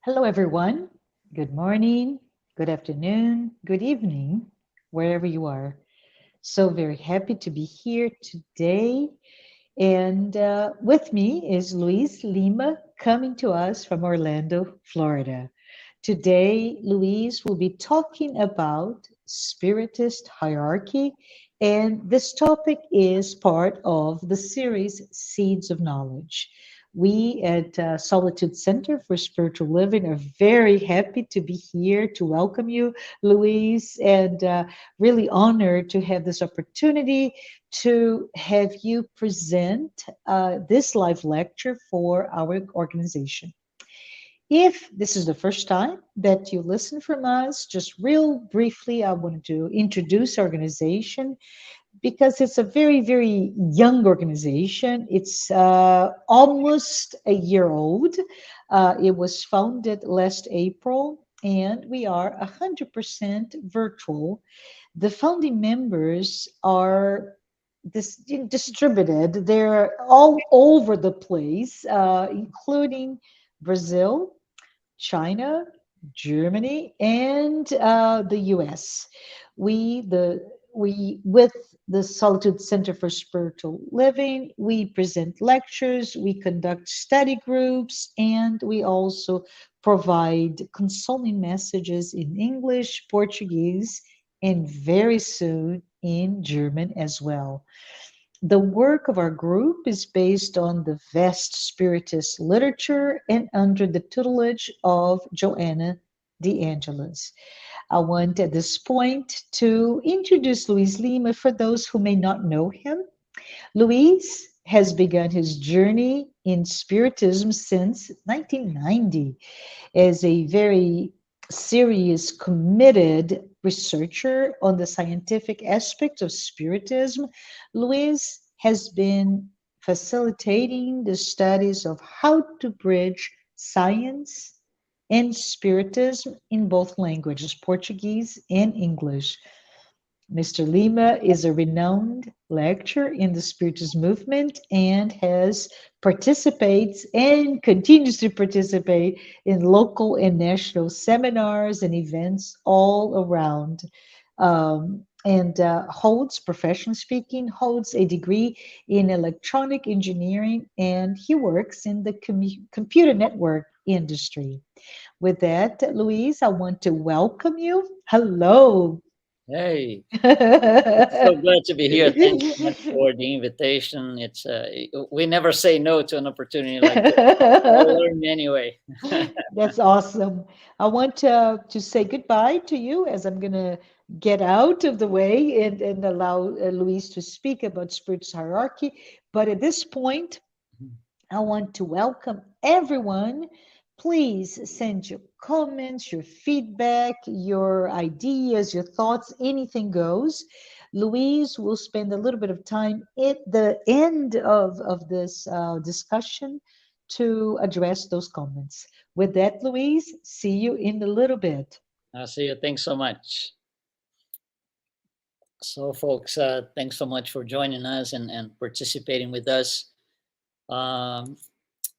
Hello, everyone. Good morning, good afternoon, good evening, wherever you are. So very happy to be here today. And with me is Luiz Lima coming to us from Orlando, Florida. Today, Luiz will be talking about Spiritist Hierarchy. And this topic is part of the series Seeds of Knowledge. We at Solitude Center for Spiritual Living are very happy to be here to welcome you, Luiz, and really honored to have this opportunity to have you present this live lecture for our organization. If this is the first time that you listen from us, just real briefly, I wanted to introduce our organization because it's a very, very young organization. It's almost a year old. It was founded last April, and we are 100% virtual. The founding members are distributed. They're all over the place, including Brazil, China, Germany, and the U.S. We with the Solitude Center for Spiritual Living, we present lectures, we conduct study groups, and we also provide consoling messages in English, Portuguese, and very soon in German as well. The work of our group is based on the vast Spiritist literature and under the tutelage of Joanna de Angelis. I want at this point to introduce Luis Lima for those who may not know him. Luis has begun his journey in Spiritism since 1990 as a very serious, committed researcher on the scientific aspects of Spiritism. Luis has been facilitating the studies of how to bridge science and Spiritism in both languages, Portuguese and English. Mr. Lima is a renowned lecturer in the Spiritist movement and has participates and continues to participate in local and national seminars and events all around. And holds, professionally speaking, holds a degree in electronic engineering, and he works in the computer network industry. With that, Louise, I want to welcome you. Hello. Hey, it's so glad to be here. Thanks so much for the invitation. It's we never say no to an opportunity like this. I'll learn anyway. That's awesome. I want to say goodbye to you as I'm going to get out of the way and allow Luis to speak about Spirit's hierarchy. But at this point, I want to welcome everyone. Please send your comments, your feedback, your ideas, your thoughts, anything goes. Louise will spend a little bit of time at the end of this discussion to address those comments. With that, Louise, see you in a little bit. I'll see you. Thanks so much. So, folks, thanks so much for joining us and participating with us. Um,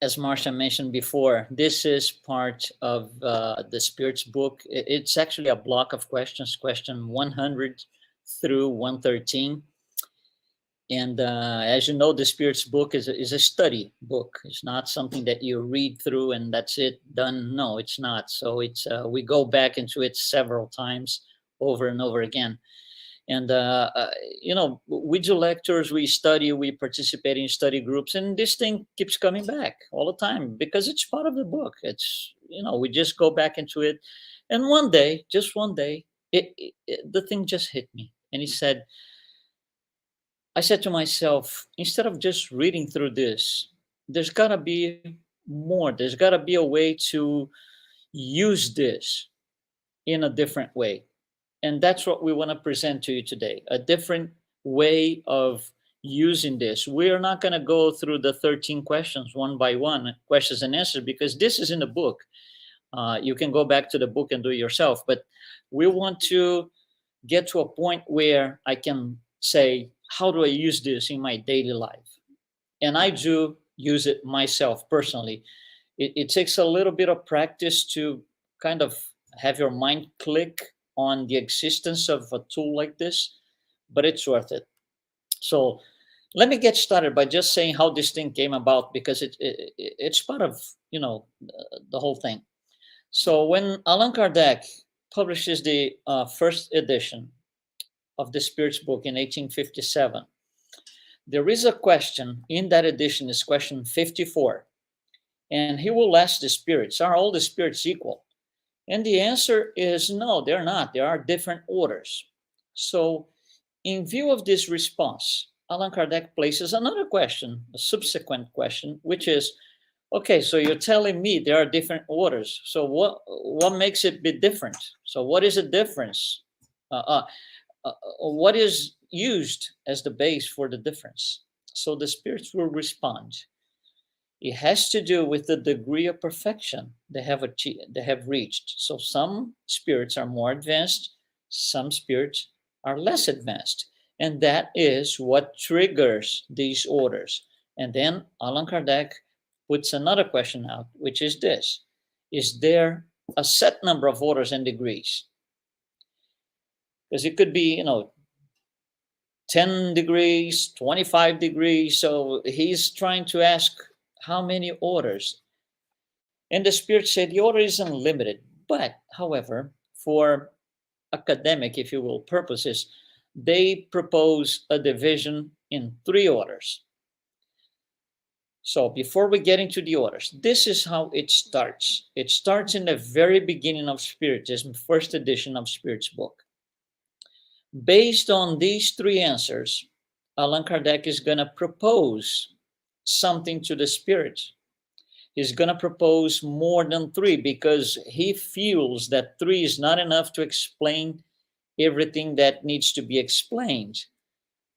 as Marcia mentioned before, this is part of the Spirits book. It's actually a block of questions, question 100 through 113. And as you know, the Spirits book is a study book. It's not something that you read through and that's it, done. No, it's not. So it's we go back into it several times over and over again. And, we do lectures, we study, we participate in study groups, and this thing keeps coming back all the time because it's part of the book. We just go back into it. And one day, just one day, the thing just hit me. And he said, I said to myself, instead of just reading through this, there's got to be more. There's got to be a way to use this in a different way. And that's what we want to present to you today, a different way of using this. We are not going to go through the 13 questions one by one, questions and answers, because this is in the book. You can go back to the book and do it yourself. But we want to get to a point where I can say, how do I use this in my daily life? And I do use it myself personally. It takes a little bit of practice to kind of have your mind click on the existence of a tool like this, but it's worth it. So let me get started by just saying how this thing came about, because it's part of, the whole thing. So when Allan Kardec publishes the first edition of the Spirit's book in 1857, there is a question in that edition, is question 54. And he will ask the spirits, are all the spirits equal? And the answer is no, they're not. There are different orders. So in view of this response, Allan Kardec places another question, a subsequent question, which is, okay, so you're telling me there are different orders. So what makes it be different? So what is the difference? What is used as the base for the difference? So the spirits will respond. It has to do with the degree of perfection they have reached. So some spirits are more advanced, some spirits are less advanced. And that is what triggers these orders. And then Allan Kardec puts another question out, which is this: is there a set number of orders and degrees? Because it could be, 10 degrees, 25 degrees. So he's trying to ask how many orders. And the Spirit said the order is unlimited. But, however, for academic, if you will, purposes, they propose a division in 3 orders. So before we get into the orders, this is how it starts. It starts in the very beginning of Spiritism, first edition of Spirit's book. Based on these 3 answers, Allan Kardec is going to propose something to the Spirit. He's going to propose more than 3, because he feels that 3 is not enough to explain everything that needs to be explained.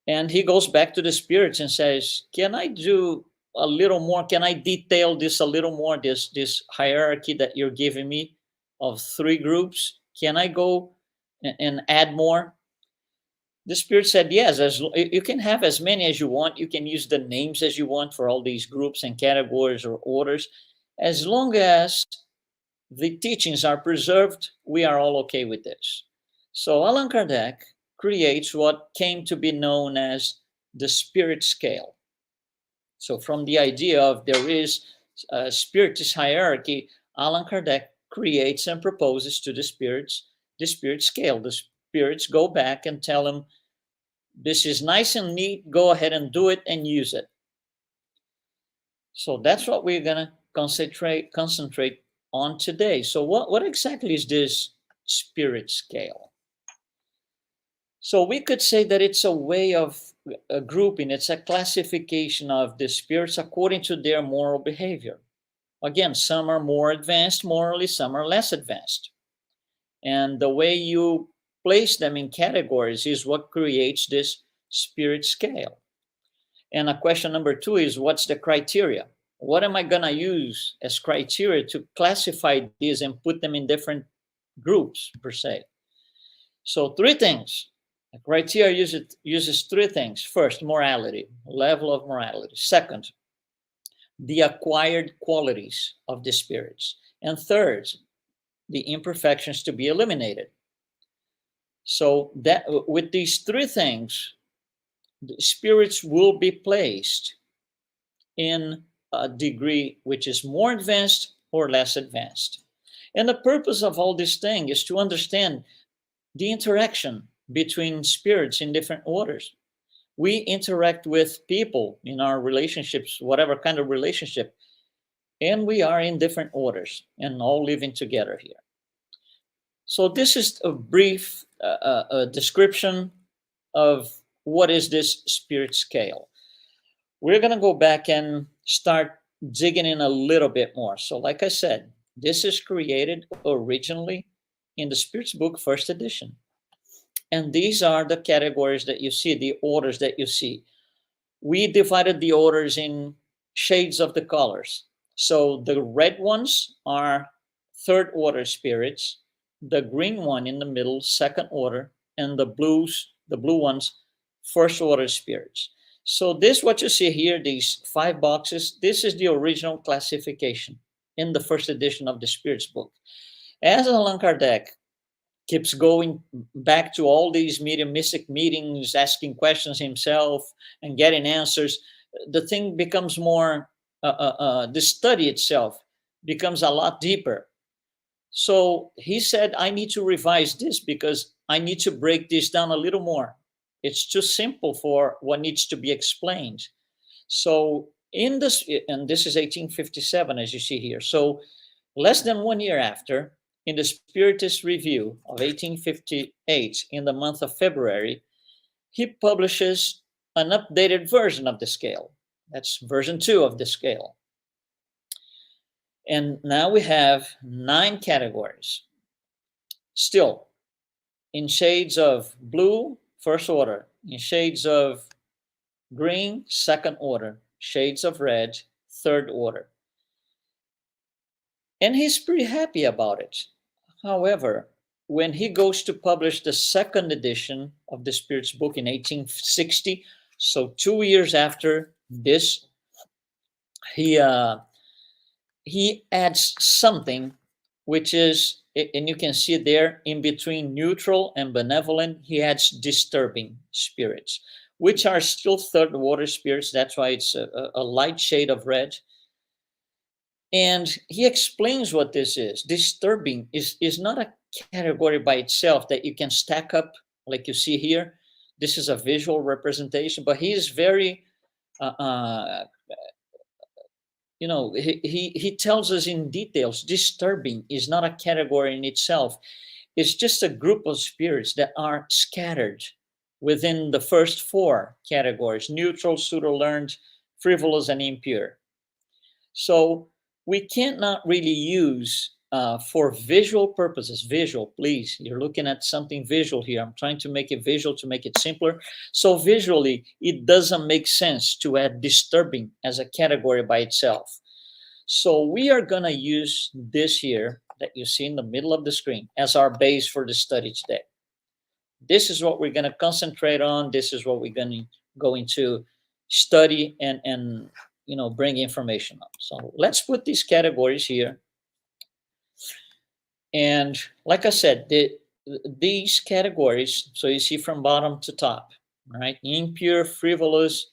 And he goes back to the spirits and says, can I do a little more? Can I detail this a little more, this hierarchy that you're giving me of 3 groups? Can I go and add more? The Spirit said, yes, you can have as many as you want. You can use the names as you want for all these groups and categories or orders. As long as the teachings are preserved, we are all okay with this. So Allan Kardec creates what came to be known as the Spirit scale. So from the idea of there is a Spiritist hierarchy, Allan Kardec creates and proposes to the Spirit scale. The Spirits go back and tell him, this is nice and neat, go ahead and do it and use it. So that's what we're going to concentrate on today. So what exactly is this Spirit scale? So we could say that it's a way of grouping, it's a classification of the spirits according to their moral behavior. Again, some are more advanced morally, some are less advanced. And the way you place them in categories is what creates this Spirit scale. And a question number 2 is, what's the criteria? What am I going to use as criteria to classify these and put them in different groups, per se? So 3 things. The criteria uses 3 things. First, morality, level of morality. Second, the acquired qualities of the spirits. And third, the imperfections to be eliminated. So that with these 3 things, the spirits will be placed in a degree which is more advanced or less advanced. And the purpose of all this thing is to understand the interaction between spirits in different orders. We interact with people in our relationships, whatever kind of relationship, and we are in different orders and all living together here. So this is a brief description of what is this Spirit scale. We're going to go back and start digging in a little bit more. So like I said, this is created originally in the Spirit's book, first edition. And these are the categories that you see, the orders that you see. We divided the orders in shades of the colors. So the red ones are 3rd order spirits, the green one in the middle, 2nd order, and the blue ones, 1st order spirits. So this, what you see here, these 5 boxes, this is the original classification. in the first edition of the Spirits book. As Allan Kardec keeps going back to all these mediumistic meetings, asking questions himself and getting answers, the thing becomes more, the study itself becomes a lot deeper. So he said, I need to revise this because I need to break this down a little more. It's too simple for what needs to be explained. So in this, and this is 1857, as you see here. So less than 1 year after, in the Spiritist Review of 1858, in the month of February, he publishes an updated version of the scale. That's version 2 of the scale. And now we have 9 categories. Still, in shades of blue, first order, in shades of green, second order, shades of red, third order. And he's pretty happy about it. However, when he goes to publish the second edition of the Spirits book in 1860, so 2 years after this, he adds something which is, and you can see it there, in between neutral and benevolent, he adds disturbing spirits, which are still third order spirits. That's why it's a light shade of red. And he explains what this is. Disturbing is not a category by itself that you can stack up like you see here. This is a visual representation, but he is very, he tells us in details. Disturbing is not a category in itself. It's just a group of spirits that are scattered within the first 4 categories: neutral, pseudo-learned, frivolous, and impure. So we cannot really use for visual purposes. Visual, please. You're looking at something visual here. I'm trying to make it visual to make it simpler. So visually, it doesn't make sense to add disturbing as a category by itself. So we are going to use this here that you see in the middle of the screen as our base for the study today. This is what we're going to concentrate on. This is what we're going to study and bring information on. So let's put these categories here. And like I said, these categories, so you see from bottom to top, right? Impure, frivolous,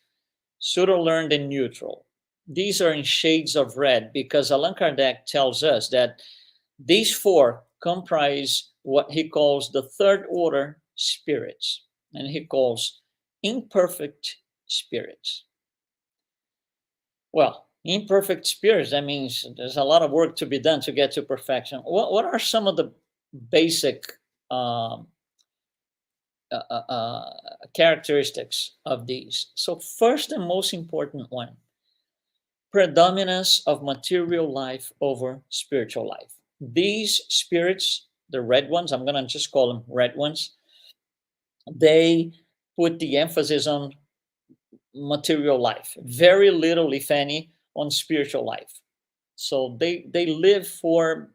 pseudo-learned, and neutral. These are in shades of red because Allan Kardec tells us that these 4 comprise what he calls the third order spirits, and he calls imperfect spirits. Well, imperfect spirits, that means there's a lot of work to be done to get to perfection. What are some of the basic characteristics of these? So first and most important one, predominance of material life over spiritual life. These spirits, the red ones, I'm going to just call them red ones, they put the emphasis on material life, very little, if any, on spiritual life. So they live for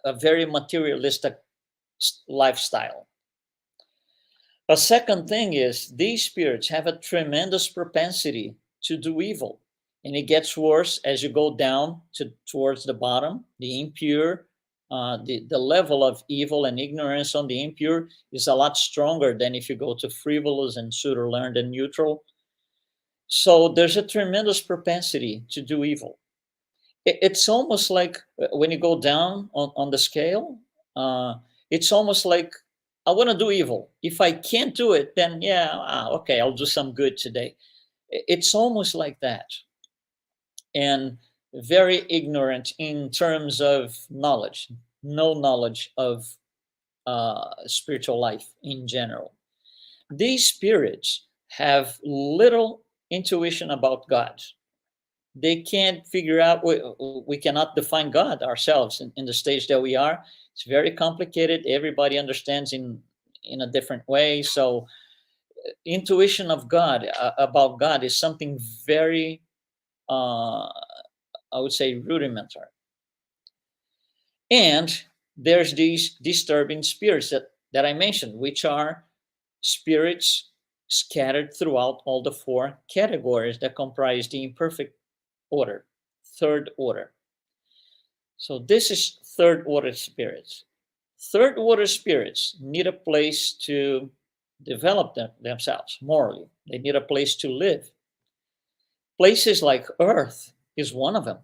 a very materialistic lifestyle. A second thing is these spirits have a tremendous propensity to do evil, and it gets worse as you go down towards the bottom. The impure, the level of evil and ignorance on the impure is a lot stronger than if you go to frivolous and pseudo-learned and neutral. So there's a tremendous propensity to do evil. It's almost like when you go down on the scale, it's almost like I want to do evil. If I can't do it, then okay, I'll do some good today. It's almost like that. And very ignorant in terms of knowledge, no knowledge of spiritual life in general. These spirits have little intuition about God. They can't figure out, we cannot define God ourselves in the stage that we are. It's very complicated. Everybody understands in a different way. So intuition of God, about God, is something very, I would say, rudimentary. And there's these disturbing spirits that I mentioned, which are spirits scattered throughout all the 4 categories that comprise the imperfect order, third order. So this is third order spirits. Third order spirits need a place to develop themselves morally. They need a place to live. Places like Earth is one of them.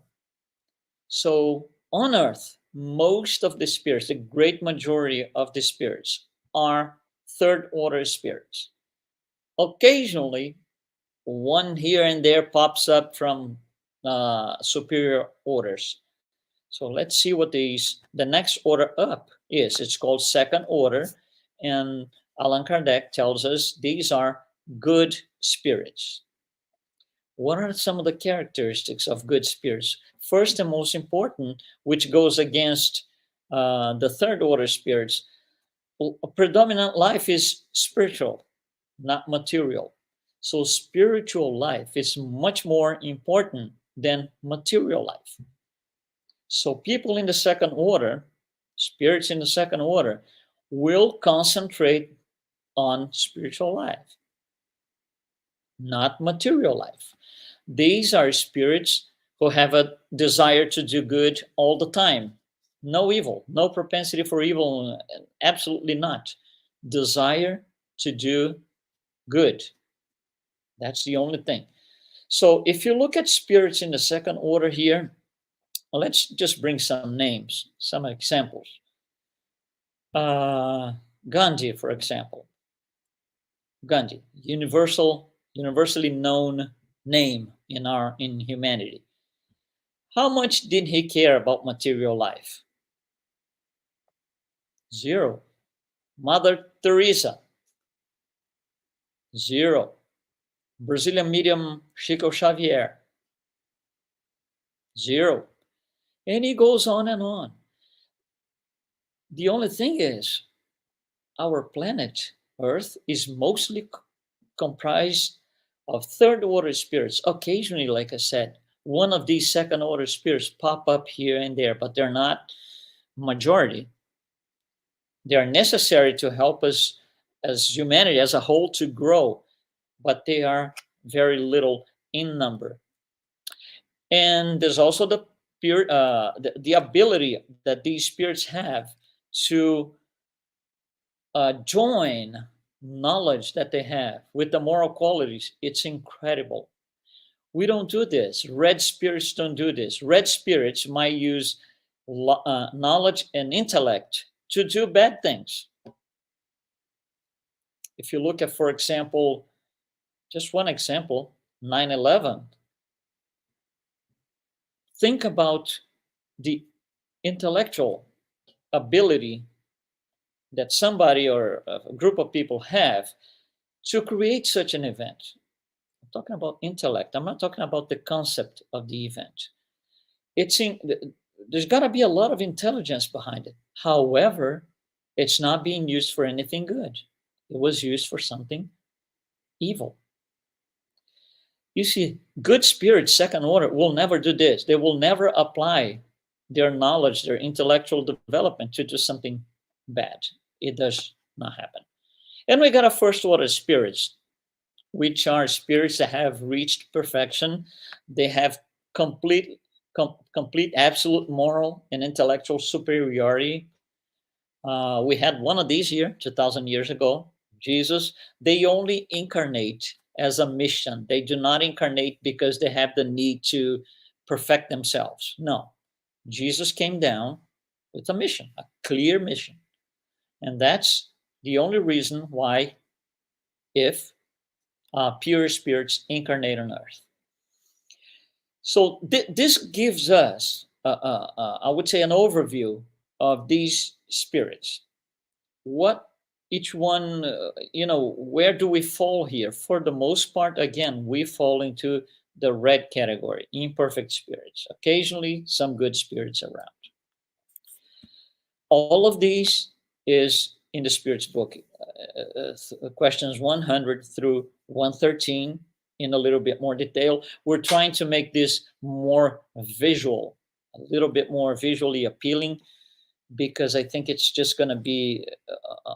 So on Earth, most of the spirits, the great majority of the spirits, are third order spirits. Occasionally, one here and there pops up from superior orders. So let's see what the next order up is. It's called second order, and Allan Kardec tells us these are good spirits. What are some of the characteristics of good spirits? First and most important, which goes against the third order spirits, a predominant life is spiritual, not material. So spiritual life is much more important than material life. So people in the second order, spirits in the second order, will concentrate on spiritual life, not material life. These are spirits who have a desire to do good all the time. No evil, no propensity for evil, absolutely not. Desire to do good. That's the only thing. So if you look at spirits in the second order here, let's just bring some names, some examples. Gandhi, for example. Gandhi, universally known name in humanity. How much did he care about material life? Zero. Mother Teresa, zero. Brazilian medium Chico Xavier, zero. And he goes on and on. The only thing is, our planet, Earth, is mostly comprised of third order spirits. Occasionally, like I said, one of these second order spirits pop up here and there, but they're not majority. They are necessary to help us as humanity as a whole to grow, but they are very little in number. And there's also the ability that these spirits have to join knowledge that they have with the moral qualities. It's incredible. We don't do this. Red spirits don't do this. Red spirits might use knowledge and intellect to do bad things. If you look at, for example, just one example, 9/11, think about the intellectual ability that somebody or a group of people have to create such an event. I'm talking about intellect. I'm not talking about the concept of the event. There's got to be a lot of intelligence behind it. However, it's not being used for anything good. It was used for something evil. You see, good spirits, second order, will never do this. They will never apply their knowledge, their intellectual development to do something bad. It does not happen. And we got a first order spirits, which are spirits that have reached perfection. They have complete absolute moral and intellectual superiority. We had one of these here 2,000 years ago, Jesus. They only incarnate as a mission. They do not incarnate because they have the need to perfect themselves. No, Jesus came down with a mission, a clear mission. And that's the only reason why if pure spirits incarnate on earth. So this gives us, I would say, an overview of these spirits. What each one, where do we fall here? For the most part, again, we fall into the red category, imperfect spirits. Occasionally, some good spirits around. All of these is in the Spirits book, questions 100 through 113 in a little bit more detail. We're trying to make this more visual, a little bit more visually appealing, because I think it's just going to be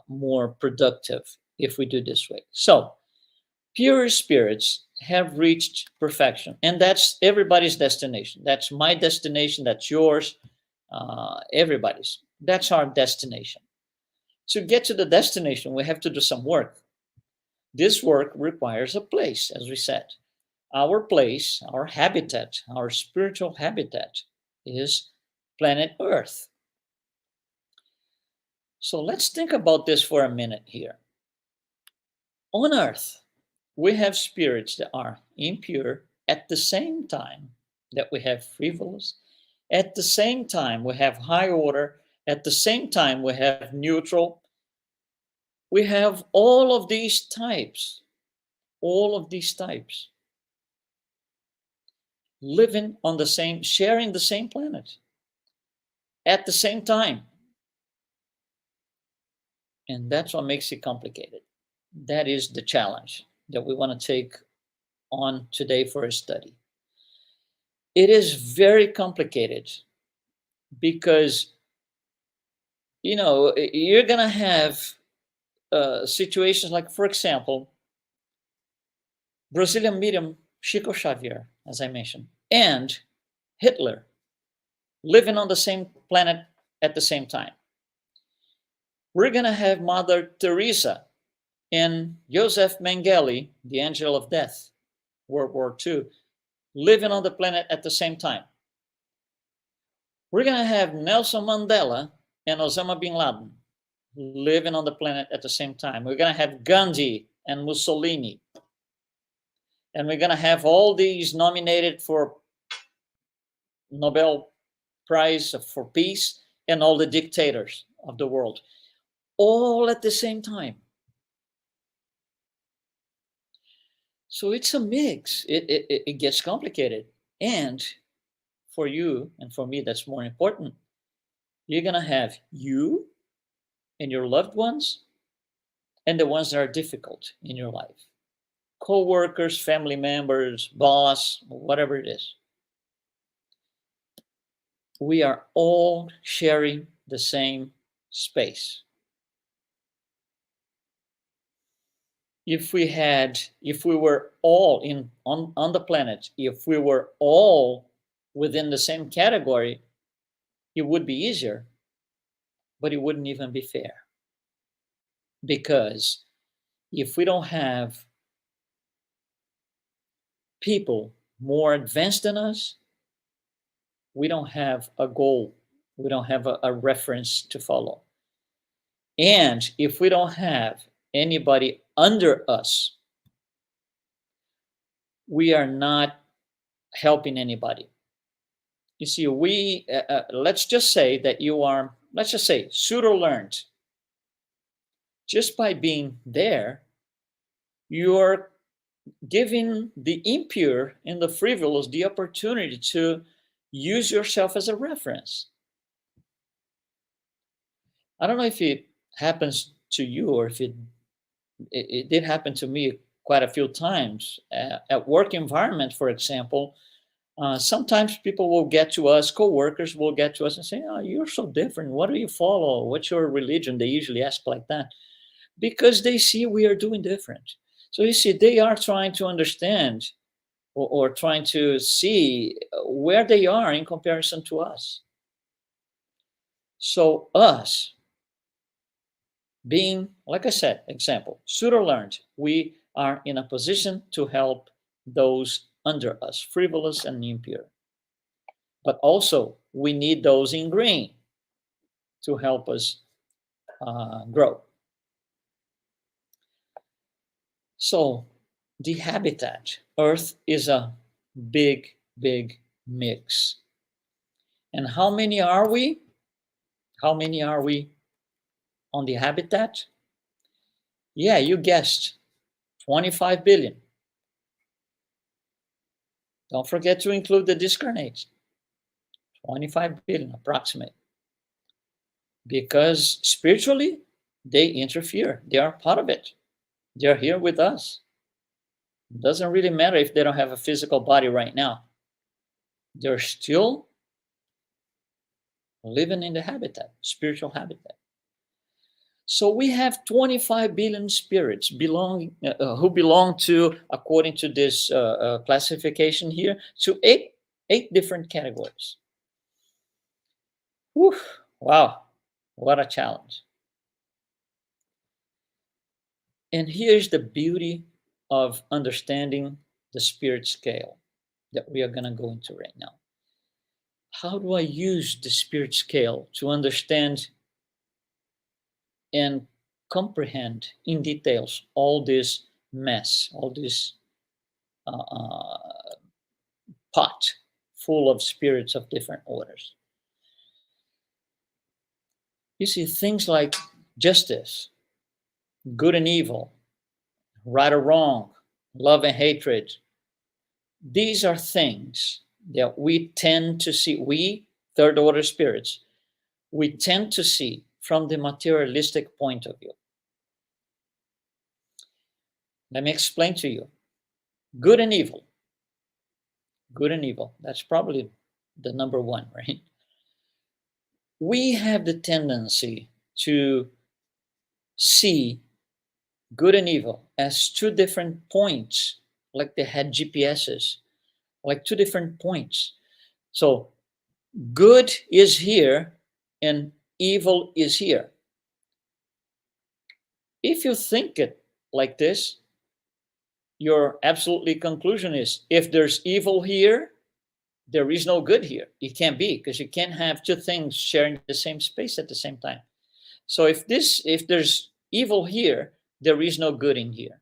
more productive if we do this way. So, pure spirits have reached perfection, and that's everybody's destination. That's my destination, that's yours. everybody's. That's our destination. To get to the destination, we have to do some work. This work requires a place, as we said. Our place, our habitat, our spiritual habitat is planet Earth. So let's think about this for a minute here. On Earth, we have spirits that are impure at the same time that we have frivolous. At the same time, we have high order. At the same time, we have neutral. We have all of these types living on the same, sharing the same planet at the same time. And that's what makes it complicated. That is the challenge that we want to take on today for a study. It is very complicated because, you're going to have situations like, for example, Brazilian medium Chico Xavier, as I mentioned, and Hitler living on the same planet at the same time. We're going to have Mother Teresa and Joseph Mengele, the angel of death, World War II, living on the planet at the same time. We're going to have Nelson Mandela and Osama bin Laden living on the planet at the same time. We're going to have Gandhi and Mussolini. And we're going to have all these nominated for Nobel Prize for Peace and all the dictators of the world, all at the same time. So it's a mix. It gets complicated. And for you and for me, that's more important. You're going to have you and your loved ones and the ones that are difficult in your life. Co-workers, family members, boss, whatever it is. We are all sharing the same space. If we were all on the planet, if we were all within the same category, it would be easier, but it wouldn't even be fair. Because if we don't have people more advanced than us, we don't have a goal. We don't have a reference to follow. And if we don't have anybody under us, we are not helping anybody. You see, let's just say that you are, let's just say, pseudo-learned. Just by being there, you're giving the impure and the frivolous the opportunity to use yourself as a reference. I don't know if it happens to you or if it did happen to me quite a few times. At work environment, for example, sometimes people will get to us, co-workers will get to us and say, "Oh, you're so different. What do you follow? What's your religion?" They usually ask like that because they see we are doing different. So you see, they are trying to understand or trying to see where they are in comparison to us. So us being, like I said, example, pseudo-learned, we are in a position to help those under us, frivolous and impure. But also, we need those in green to help us grow. So, the habitat, Earth is a big, big mix. And how many are we? How many are we on the habitat? Yeah, you guessed, 25 billion. Don't forget to include the discarnates. 25 billion approximate. Because spiritually, they interfere. They are part of it. They're here with us. It doesn't really matter if they don't have a physical body right now. They're still living in the habitat, spiritual habitat. So we have 25 billion spirits who belong to, according to this classification here, to eight different categories. Whew, wow, what a challenge. And here's the beauty of understanding the spirit scale that we are going to go into right now. How do I use the spirit scale to understand and comprehend in details all this mess, all this pot full of spirits of different orders? You see, things like justice, good and evil, right or wrong, love and hatred, these are things that we tend to see, we third order spirits, we tend to see from the materialistic point of view. Let me explain to you. Good and evil. Good and evil. That's probably the number one, right? We have the tendency to see good and evil as two different points, like they had GPSs, like two different points. So good is here and evil is here. If you think it like this, your absolutely conclusion is if there's evil here, there is no good here. It can't be, because you can't have two things sharing the same space at the same time. So if there's evil here, there is no good in here.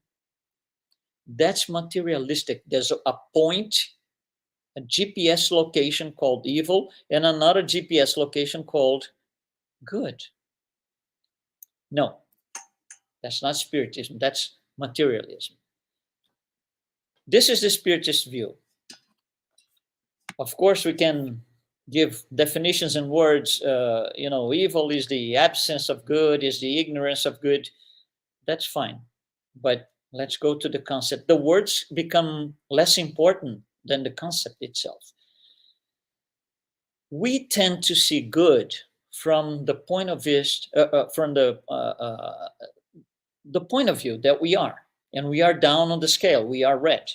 That's materialistic. There's a point, a GPS location called evil, and another GPS location called good. No, that's not Spiritism. That's materialism. This is the Spiritist view. Of course, we can give definitions in words. Evil is the absence of good, is the ignorance of good. That's fine. But let's go to the concept. The words become less important than the concept itself. We tend to see good from the point of view, the point of view that we are, and we are down on the scale. We are red.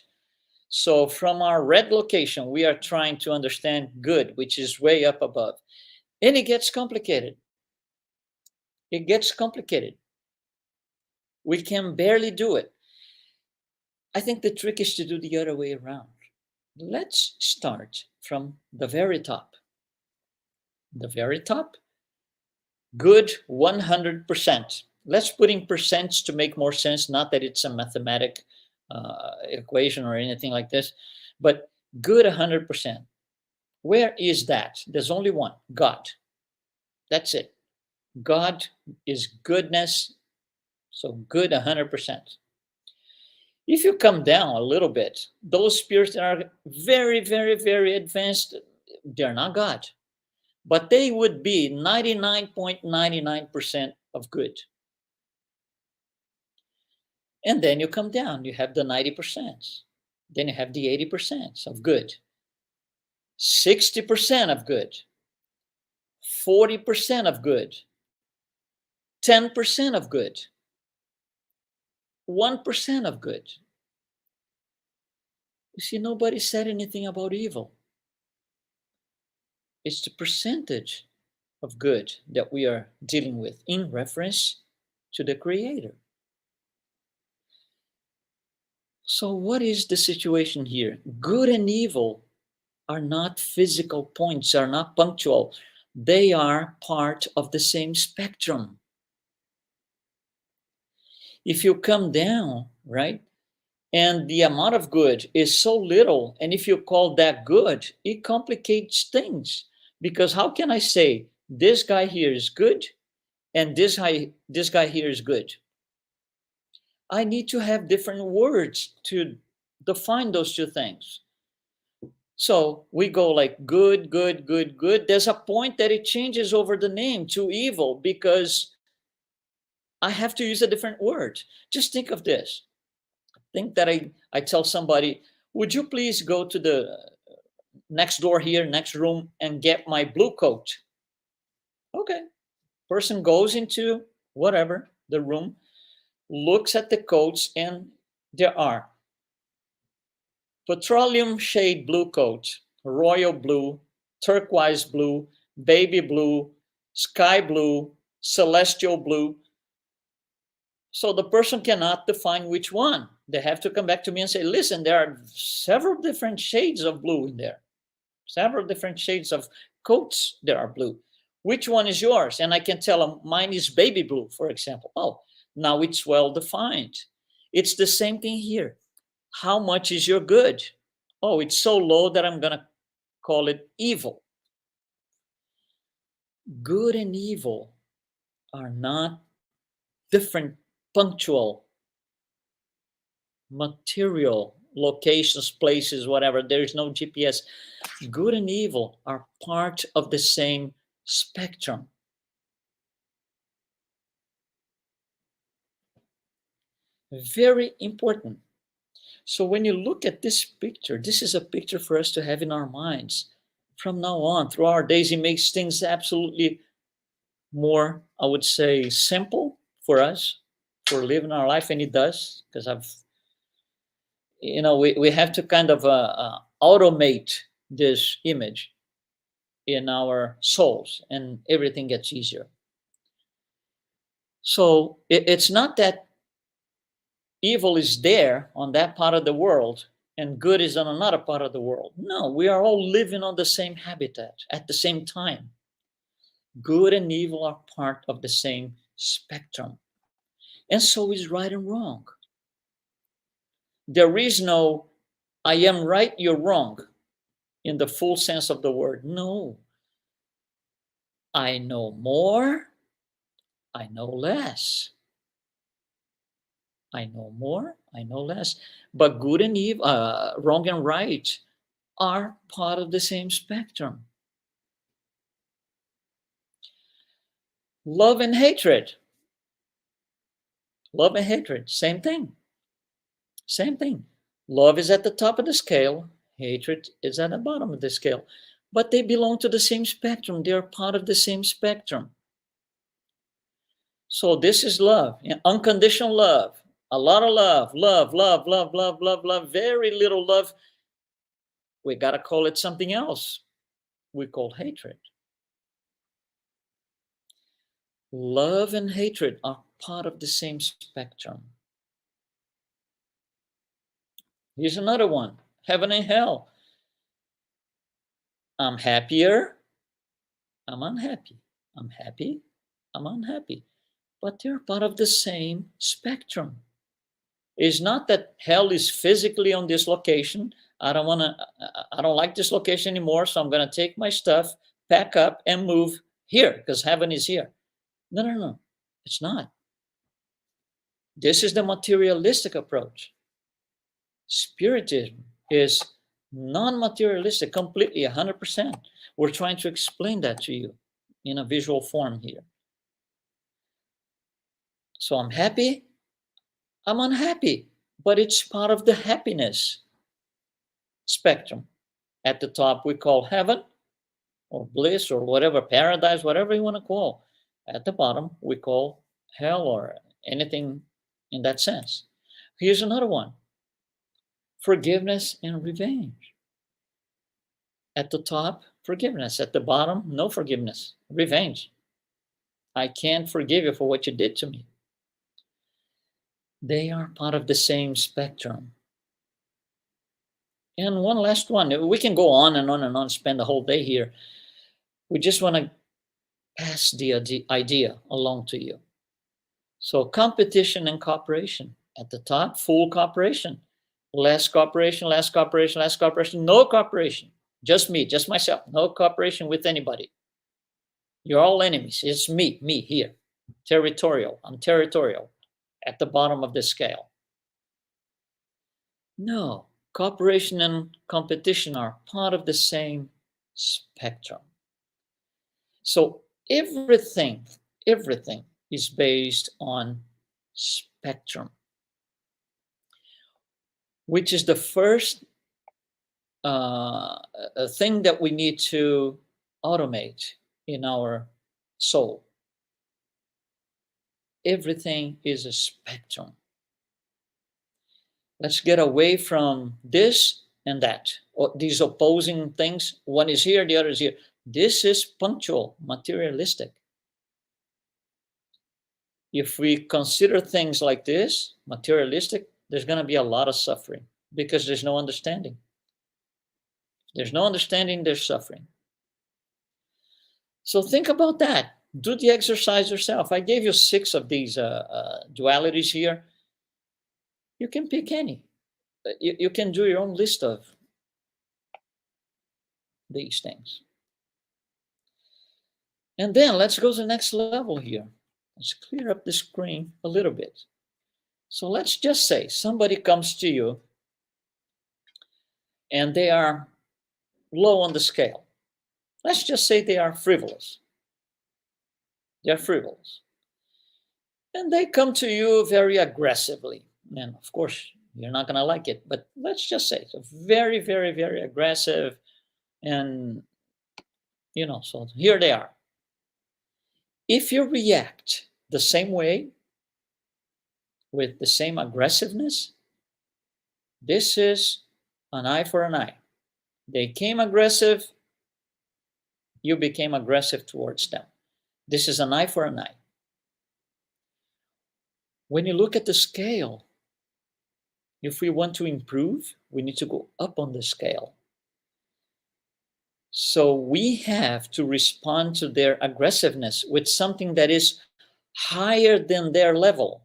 So from our red location, we are trying to understand good, which is way up above. And it gets complicated. It gets complicated. We can barely do it. I think the trick is to do the other way around. Let's start from the very top. The very top, good 100%. Let's put in percents to make more sense, not that it's a mathematic equation or anything like this, but good 100%. Where is that? There's only one, God. That's it. God is goodness, so good 100%. If you come down a little bit, those spirits that are very, very, very advanced, they're not God, but they would be 99.99% of good. And then you come down, you have the 90%. Then you have the 80% of good, 60% of good, 40% of good, 10% of good, 1% of good. You see, nobody said anything about evil. It's the percentage of good that we are dealing with in reference to the Creator. So what is the situation here? Good and evil are not physical points, are not punctual. They are part of the same spectrum. If you come down, right, and the amount of good is so little, and if you call that good, it complicates things. Because how can I say this guy here is good and this guy here is good? I need to have different words to define those two things. So we go like good, good, good, good. There's a point that it changes over the name to evil because I have to use a different word. Just think of this. Think that I tell somebody, would you please go to the next door here, next room, and get my blue coat? Okay. Person goes into whatever, the room, looks at the coats, and there are petroleum shade blue coat, royal blue, turquoise blue, baby blue, sky blue, celestial blue. So the person cannot define which one. They have to come back to me and say, listen, there are several different shades of blue in there. Several different shades of coats there are blue. Which one is yours? And I can tell them mine is baby blue, for example. Oh, now it's well defined. It's the same thing here. How much is your good? Oh, it's so low that I'm going to call it evil. Good and evil are not different punctual, material locations, places, whatever. There is no GPS. Good and evil are part of the same spectrum. Very important. So when you look at this picture, this is a picture for us to have in our minds. From now on, through our days, it makes things absolutely more, I would say, simple for us, for living our life, and it does, because we have to kind of automate this image in our souls, and everything gets easier. So it's not that evil is there on that part of the world and good is on another part of the world. No, we are all living on the same habitat at the same time. Good and evil are part of the same spectrum. And so is right and wrong. There is no, I am right, you're wrong, in the full sense of the word. No. I know more, I know less. I know more, I know less. But good and evil, wrong and right are part of the same spectrum. Love and hatred. Love and hatred, same thing. Same thing. Love is at the top of the scale, hatred is at the bottom of the scale. But they belong to the same spectrum. They are part of the same spectrum. So this is love, unconditional love, a lot of love, love, love, love, love, love, love, very little love. We got to call it something else. We call hatred. Love and hatred are part of the same spectrum. Here's another one, heaven and hell. I'm happier, I'm unhappy. I'm happy, I'm unhappy. But they're part of the same spectrum. It's not that hell is physically on this location. I don't like this location anymore, so I'm going to take my stuff, pack up, and move here because heaven is here. No. It's not. This is the materialistic approach. Spiritism is non-materialistic, completely, 100%. We're trying to explain that to you in a visual form here. So I'm happy, I'm unhappy, but it's part of the happiness spectrum. At the top, we call heaven or bliss or whatever, paradise, whatever you want to call. At the bottom, we call hell or anything in that sense. Here's another one, forgiveness and revenge. At the top, forgiveness. At the bottom, no forgiveness, revenge. I can't forgive you for what you did to me. They are part of the same spectrum. And one last one. We can go on and on and on, spend the whole day here. We just want to pass the idea along to you. So competition and cooperation. At the top, full cooperation. Less cooperation, less cooperation, less cooperation. No cooperation. Just me, just myself. No cooperation with anybody. You're all enemies. It's me here. Territorial. I'm territorial. At the bottom of the scale. No, cooperation and competition are part of the same spectrum. So everything is based on spectrum, which is the first thing that we need to automate in our soul. Everything is a spectrum. Let's get away from this and that, or these opposing things. One is here, the other is here. This is punctual, materialistic. If we consider things like this, materialistic, there's going to be a lot of suffering because there's no understanding. There's no understanding, there's suffering. So think about that. Do the exercise yourself. I gave you 6 of these dualities here. You can pick any. You can do your own list of these things. And then let's go to the next level here. Let's clear up the screen a little bit. So let's just say somebody comes to you and they are low on the scale. Let's just say they are frivolous. They're frivolous. And they come to you very aggressively. And of course, you're not going to like it, but let's just say so very, very, very aggressive. And, so here they are. If you react the same way, with the same aggressiveness, this is an eye for an eye. They came aggressive, you became aggressive towards them. This is an eye for an eye. When you look at the scale, if we want to improve, we need to go up on the scale. So we have to respond to their aggressiveness with something that is higher than their level.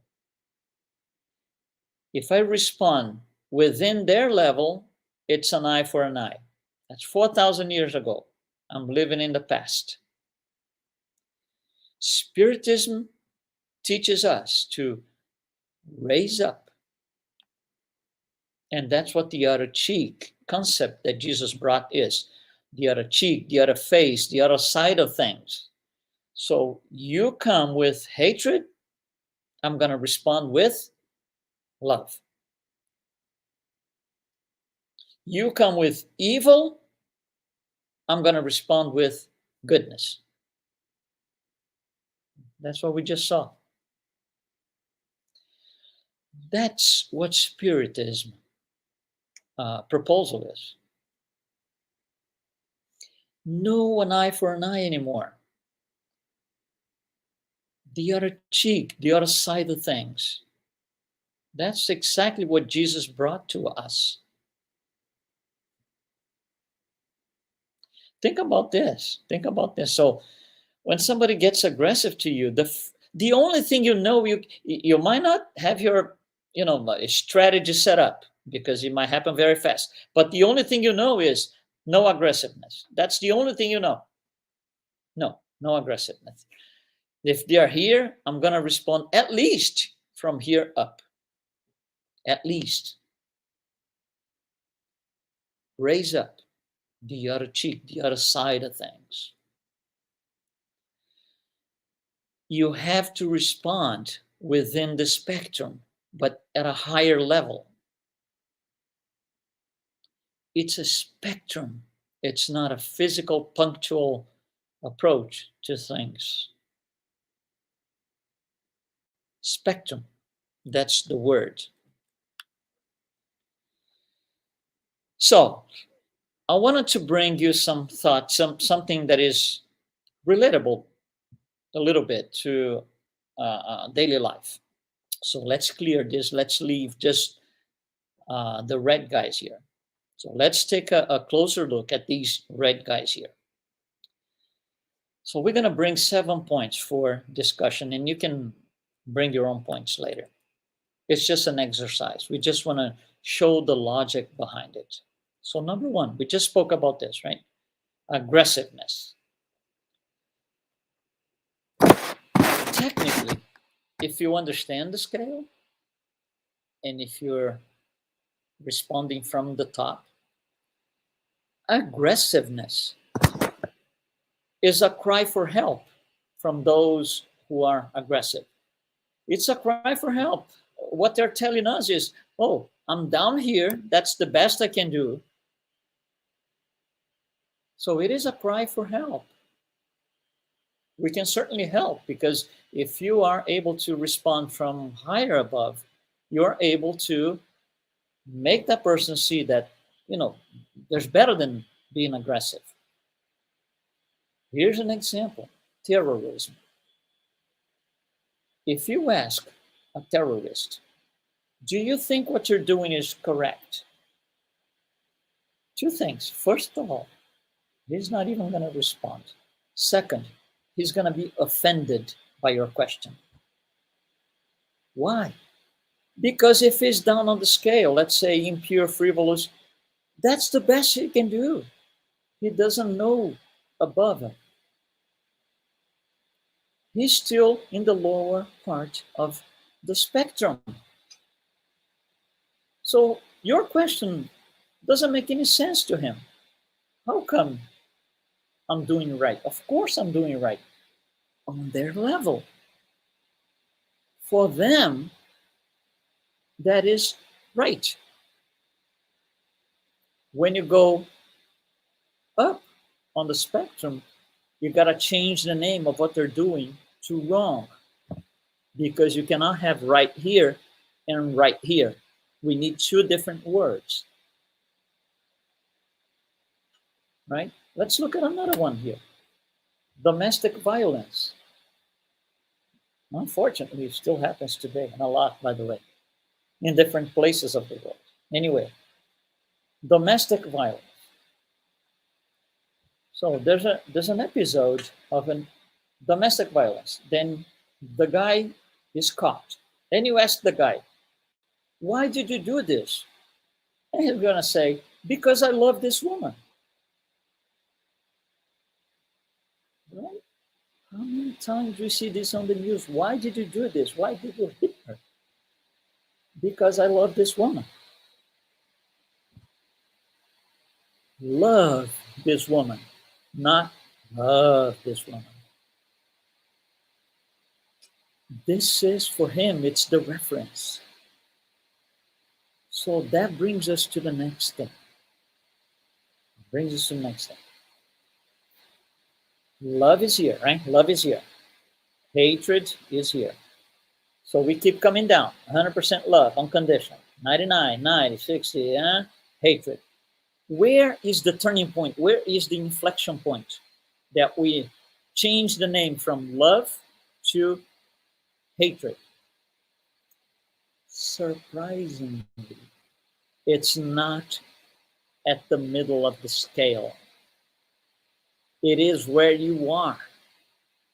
If I respond within their level, it's an eye for an eye. That's 4,000 years ago. I'm living in the past. Spiritism teaches us to raise up. And that's what the other cheek concept that Jesus brought is. The other cheek, the other face, the other side of things. So you come with hatred, I'm going to respond with love. You come with evil, I'm going to respond with goodness. That's what we just saw. That's what Spiritism proposal is. No an eye for an eye anymore. The other cheek, the other side of things. That's exactly what Jesus brought to us. Think about this. Think about this. So when somebody gets aggressive to you, the only thing you might not have your strategy set up because it might happen very fast. But the only thing you know is no aggressiveness. That's the only thing you know. No aggressiveness. If they are here, I'm going to respond at least from here up. At least. Raise up the other cheek, the other side of things. You have to respond within the spectrum, but at a higher level. It's a spectrum. It's not a physical, punctual approach to things. Spectrum, that's the word. So, I wanted to bring you some thoughts, something that is relatable a little bit to daily life. So let's clear this. Let's leave just the red guys here. So let's take a closer look at these red guys here. So we're going to bring 7 points for discussion, and you can bring your own points later. It's just an exercise. We just want to show the logic behind it. So number 1, we just spoke about this, right? Aggressiveness. Technically, if you understand the scale, and if you're responding from the top, aggressiveness is a cry for help from those who are aggressive. It's a cry for help. What they're telling us is, oh, I'm down here. That's the best I can do. So it is a cry for help. We can certainly help because if you are able to respond from higher above, you're able to make that person see that, there's better than being aggressive. Here's an example: terrorism. If you ask a terrorist, do you think what you're doing is correct? Two things. First of all, he's not even going to respond. Second, he's going to be offended by your question. Why? Because if he's down on the scale, let's say impure, frivolous, that's the best he can do. He doesn't know above it. He's still in the lower part of the spectrum. So your question doesn't make any sense to him. How come I'm doing right? Of course I'm doing right on their level. For them, that is right. When you go up on the spectrum, you got to change the name of what they're doing to wrong, because you cannot have right here and right here. We need two different words, right? Let's look at another one here. Domestic violence. Unfortunately, it still happens today, and a lot, by the way, in different places of the world. Anyway, domestic violence. So there's an episode of an domestic violence. Then the guy is caught. Then you ask the guy, why did you do this? And he's gonna say, because I love this woman. Right? How many times we see this on the news? Why did you do this? Why did you hit her? Because I love this woman. Love this woman, not love this woman. This is, for him, it's the reference. So that brings us to the next step. Brings us to the next step. Love is here, right? Love is here. Hatred is here. So we keep coming down. 100% love, unconditional. 99, 90, 60, hatred. Where is the turning point? Where is the inflection point that we change the name from love to hatred? Surprisingly, it's not at the middle of the scale. It is where you are.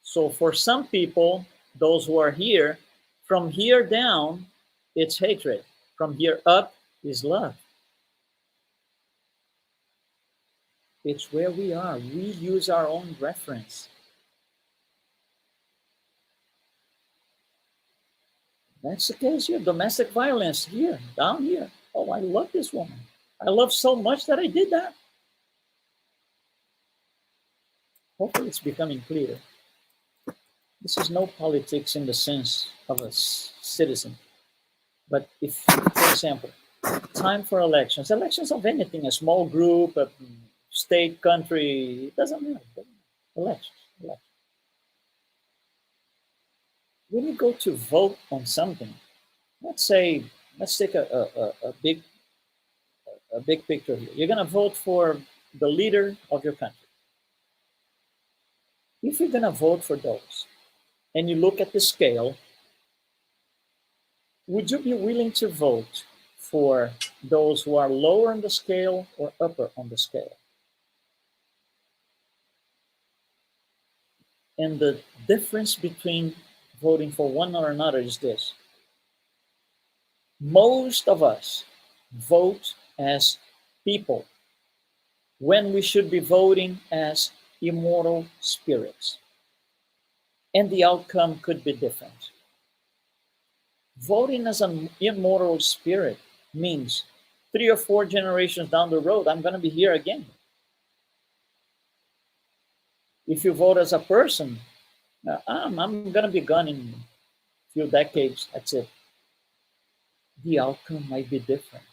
So for some people, those who are here, from here down, it's hatred. From here up is love. It's where we are. We use our own reference. That's the case here. Domestic violence here, down here. Oh, I love this woman. I love so much that I did that. Hopefully it's becoming clear. This is no politics in the sense of a citizen. But if, for example, time for elections of anything, a small group, a state, country, it doesn't matter. Elections. When you go to vote on something, let's take a big picture here. You're going to vote for the leader of your country. If you're going to vote for those and you look at the scale, would you be willing to vote for those who are lower on the scale or upper on the scale? And the difference between voting for one or another is this. Most of us vote as people when we should be voting as immortal spirits. And the outcome could be different. Voting as an immortal spirit means 3 or 4 generations down the road, I'm going to be here again. If you vote as a person, I'm going to be gone in a few decades. That's it. The outcome might be different.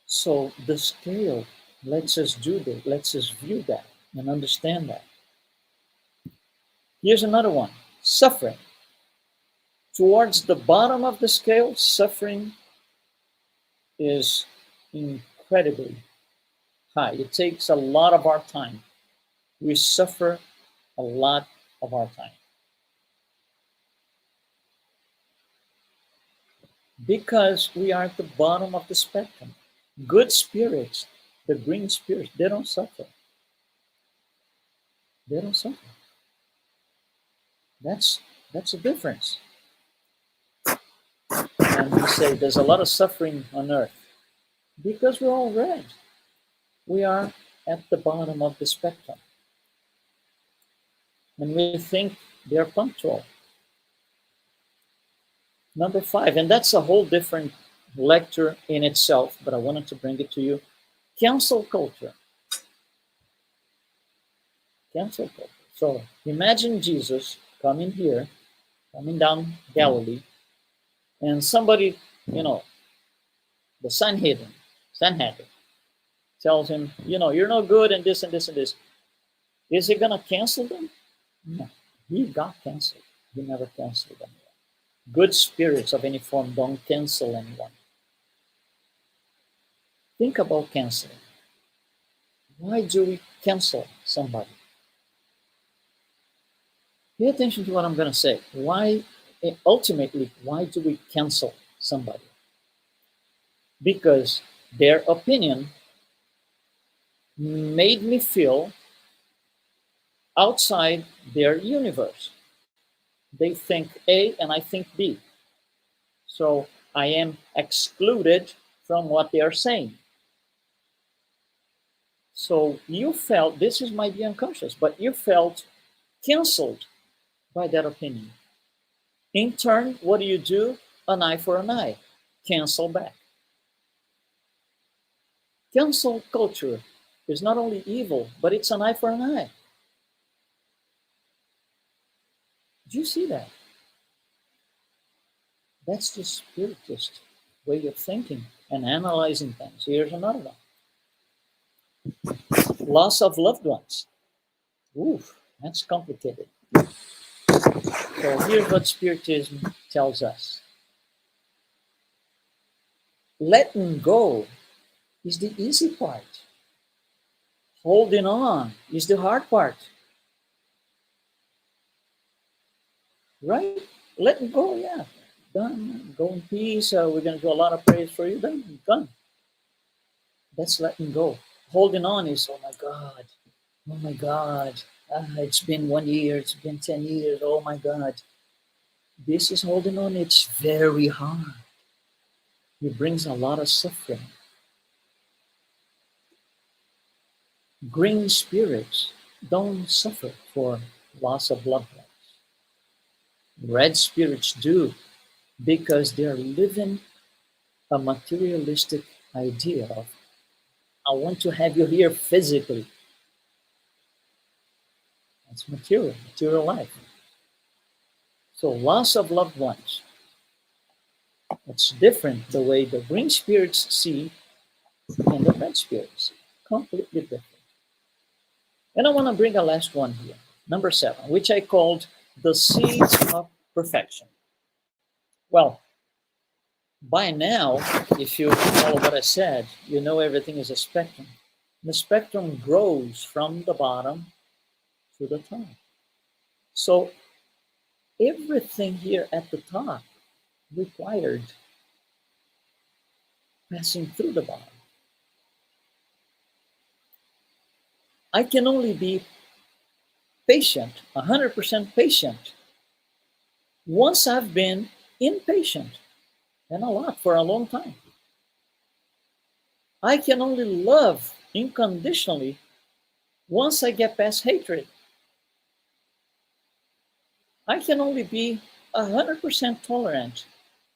So the scale lets us do that, lets us view that and understand that. Here's another one, suffering. Towards the bottom of the scale, suffering is incredibly high. It takes a lot of our time. We suffer a lot of our time. Because we are at the bottom of the spectrum. Good spirits, the green spirits, they don't suffer. They don't suffer. That's a difference. And we say there's a lot of suffering on earth because we're all red. We are at the bottom of the spectrum. And we think they're punctual. Number 5, and that's a whole different lecture in itself, but I wanted to bring it to you. Cancel culture. Cancel culture. So imagine Jesus coming here, coming down Galilee, and somebody, the Sanhedrin tells him, you're no good and this and this and this. Is he going to cancel them? No. He got canceled. He never canceled anyone. Good spirits of any form don't cancel anyone. Think about canceling. Why do we cancel somebody? Pay attention to what I'm going to say. Ultimately, why do we cancel somebody? Because their opinion made me feel outside their universe. They think A and I think B. So I am excluded from what they are saying. So you felt, this might be unconscious, but you felt canceled by that opinion. In turn, what do? An eye for an eye. Cancel back. Cancel culture is not only evil, but it's an eye for an eye. Do you see that? That's the Spiritist way of thinking and analyzing things. Here's another one. Loss of loved ones. Oof, that's complicated. So here's what Spiritism tells us. Letting go is the easy part. Holding on is the hard part. Right? Letting go, yeah. Done. Go in peace. We're going to do a lot of praise for you. Done. That's letting go. Holding on is, oh my God. It's been 1 year. It's been 10 years. Oh my God. This is holding on. It's very hard. It brings a lot of suffering. Green spirits don't suffer for loss of loved ones. Red spirits do, because they're living a materialistic idea of, I want to have you here physically. That's material life. So loss of loved ones, it's different the way the green spirits see and the red spirits see. Completely different. And I want to bring a last one here, number 7, which I called the seeds of perfection. Well, by now, if you follow what I said, you know everything is a spectrum. The spectrum grows from the bottom to the top. So everything here at the top required passing through the bottom. I can only be patient, 100% patient, once I've been impatient, and a lot for a long time. I can only love unconditionally once I get past hatred. I can only be 100% tolerant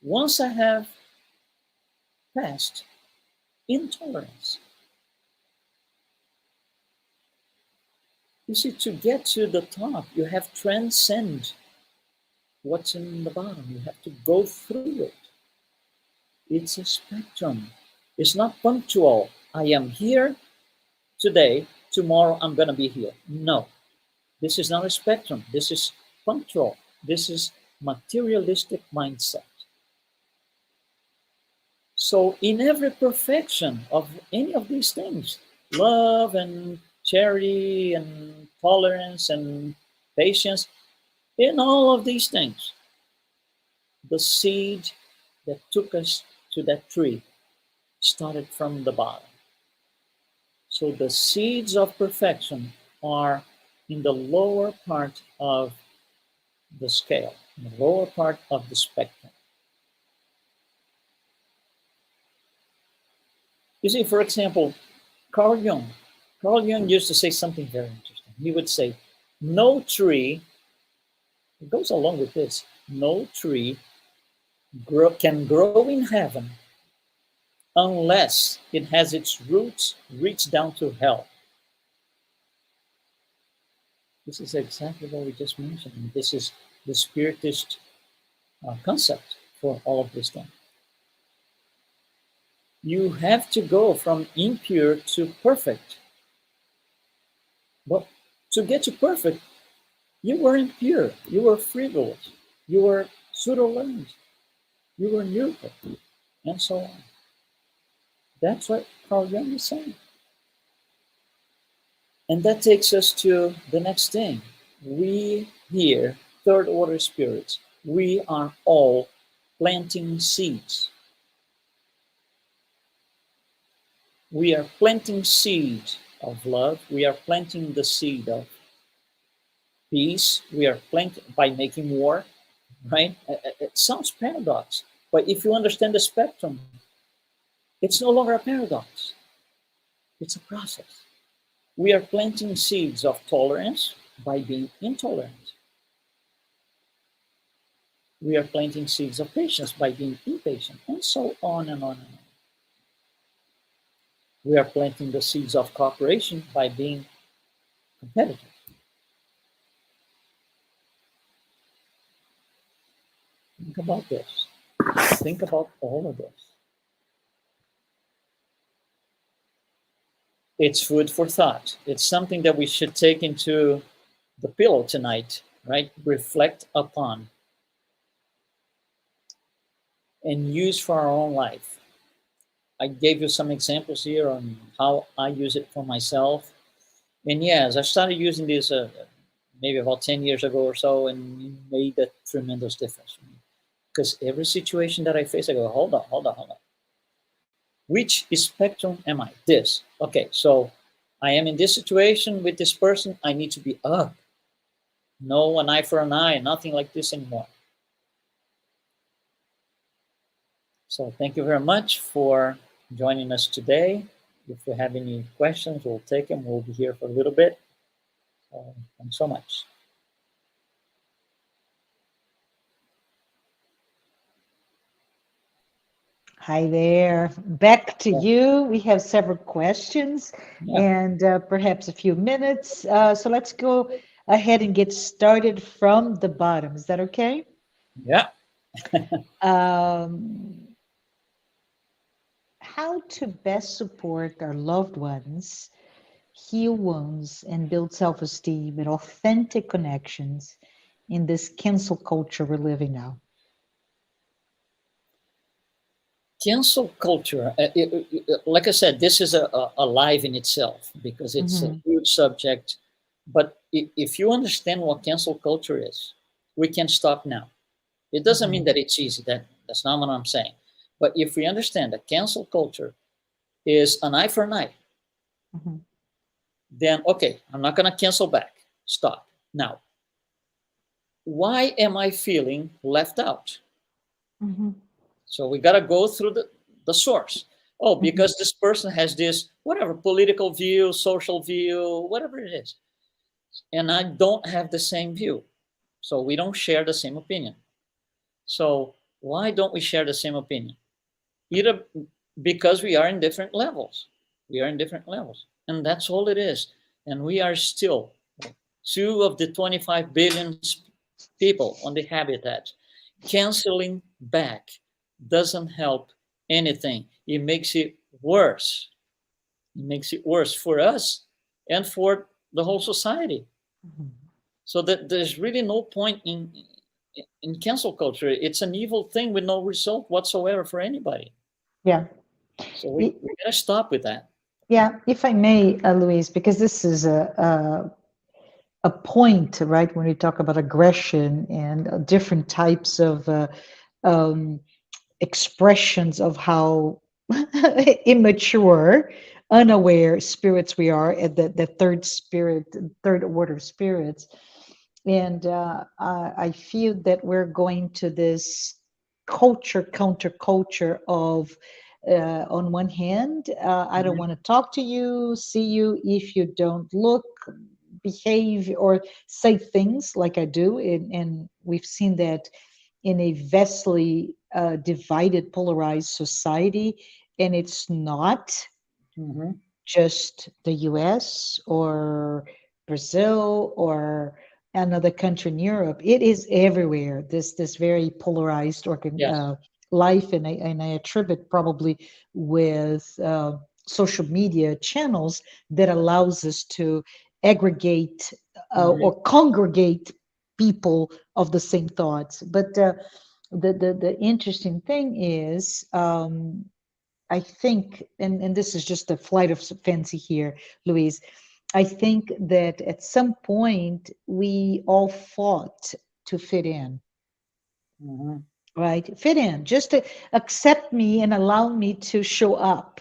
once I have passed intolerance. You see, to get to the top, you have to transcend what's in the bottom. You have to go through it. It's a spectrum. It's not punctual. I am here today, tomorrow I'm going to be here. No, this is not a spectrum. This is punctual. This is materialistic mindset. So in every perfection of any of these things, love and charity and tolerance and patience, in all of these things, the seed that took us to that tree started from the bottom. So the seeds of perfection are in the lower part of the scale, in the lower part of the spectrum. You see, for example, Carl Jung. Carl Jung used to say something very interesting. He would say, no tree, it goes along with this, no tree can grow in heaven unless it has its roots reach down to hell. This is exactly what we just mentioned. This is the Spiritist concept for all of this thing. You have to go from impure to perfect. But to get to perfect, you were impure, you were frivolous, you were pseudo-learned, you were neutral, and so on. That's what Carl Jung is saying. And that takes us to the next thing. We here, third order spirits, we are all planting seeds. We are planting seeds of love. We are planting the seed of peace. We are planting by making war, right? It sounds paradox, but if you understand the spectrum, it's no longer a paradox. It's a process. We are planting seeds of tolerance by being intolerant. We are planting seeds of patience by being impatient, and so on and on and on. We are planting the seeds of cooperation by being competitive. Think about this. Think about all of this. It's food for thought. It's something that we should take into the pillow tonight, right? Reflect upon and use for our own life. I gave you some examples here on how I use it for myself. And yes, I started using this maybe about 10 years ago or so, and it made a tremendous difference for me. Because every situation that I face, I go, hold on, hold on, hold on. Which spectrum am I? This. Okay, so I am in this situation with this person. I need to be up. No an eye for an eye, nothing like this anymore. So thank you very much for joining us today. If you have any questions, we'll take them. We'll be here for a little bit. So thanks so much. Hi there. Back to Yeah. you. We have several questions Yeah. and perhaps a few minutes. So let's go ahead and get started from the bottom. Is that okay? Yeah. How to best support our loved ones, heal wounds, and build self-esteem and authentic connections in this cancel culture we're living now. Cancel culture, like I said, this is a live in itself because it's a huge subject. But if you understand what cancel culture is, we can stop now. It doesn't mean that it's easy. That's not what I'm saying. But if we understand that cancel culture is an eye for an eye, then okay, I'm not going to cancel back. Stop. Now, why am I feeling left out? So we got to go through the source. Oh, because this person has this, whatever, political view, social view, whatever it is. And I don't have the same view. So we don't share the same opinion. So why don't we share the same opinion? Either because we are in different levels. We are in different levels. And that's all it is. And we are still 2 of the 25 billion people on the habitat. Canceling back doesn't help anything. It makes it worse. It makes it worse for us and for the whole society. So that there's really no point in cancel culture. It's an evil thing with no result whatsoever for anybody. Yeah. So we gotta stop with that. Yeah, if I may, Luis, because this is a point, right? When we talk about aggression and different types of um, expressions of how immature, unaware spirits we are, at the third spirit, third order spirits. And I feel that we're going to this culture, counterculture of, on one hand, I don't Mhm, want to talk to you, see you if you don't look, behave, or say things like I do. And we've seen that in a vastly divided, polarized society. And it's not mhm, just the US or Brazil or another country in Europe. It is everywhere. This very polarized yes, life, and I attribute probably with social media channels that allows us to aggregate mhm, or congregate people of the same thoughts. But the interesting thing is, I think, and this is just a flight of fancy here, Louise. I think that at some point we all fought to fit in, mhm, right? Fit in, just to accept me and allow me to show up.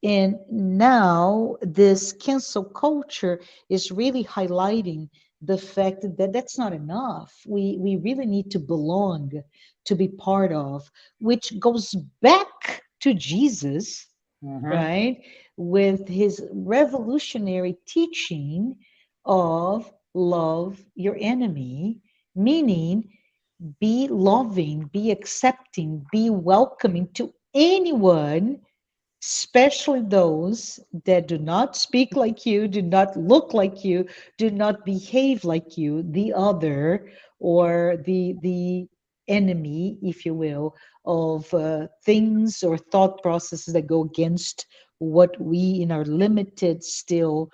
And now this cancel culture is really highlighting the fact that that's not enough. We really need to belong, to be part of, which goes back to Jesus, mhm, right? With his revolutionary teaching of love your enemy, meaning be loving, be accepting, be welcoming to anyone, especially those that do not speak like you, do not look like you, do not behave like you, the other, or the enemy, if you will, of things or thought processes that go against what we in our limited still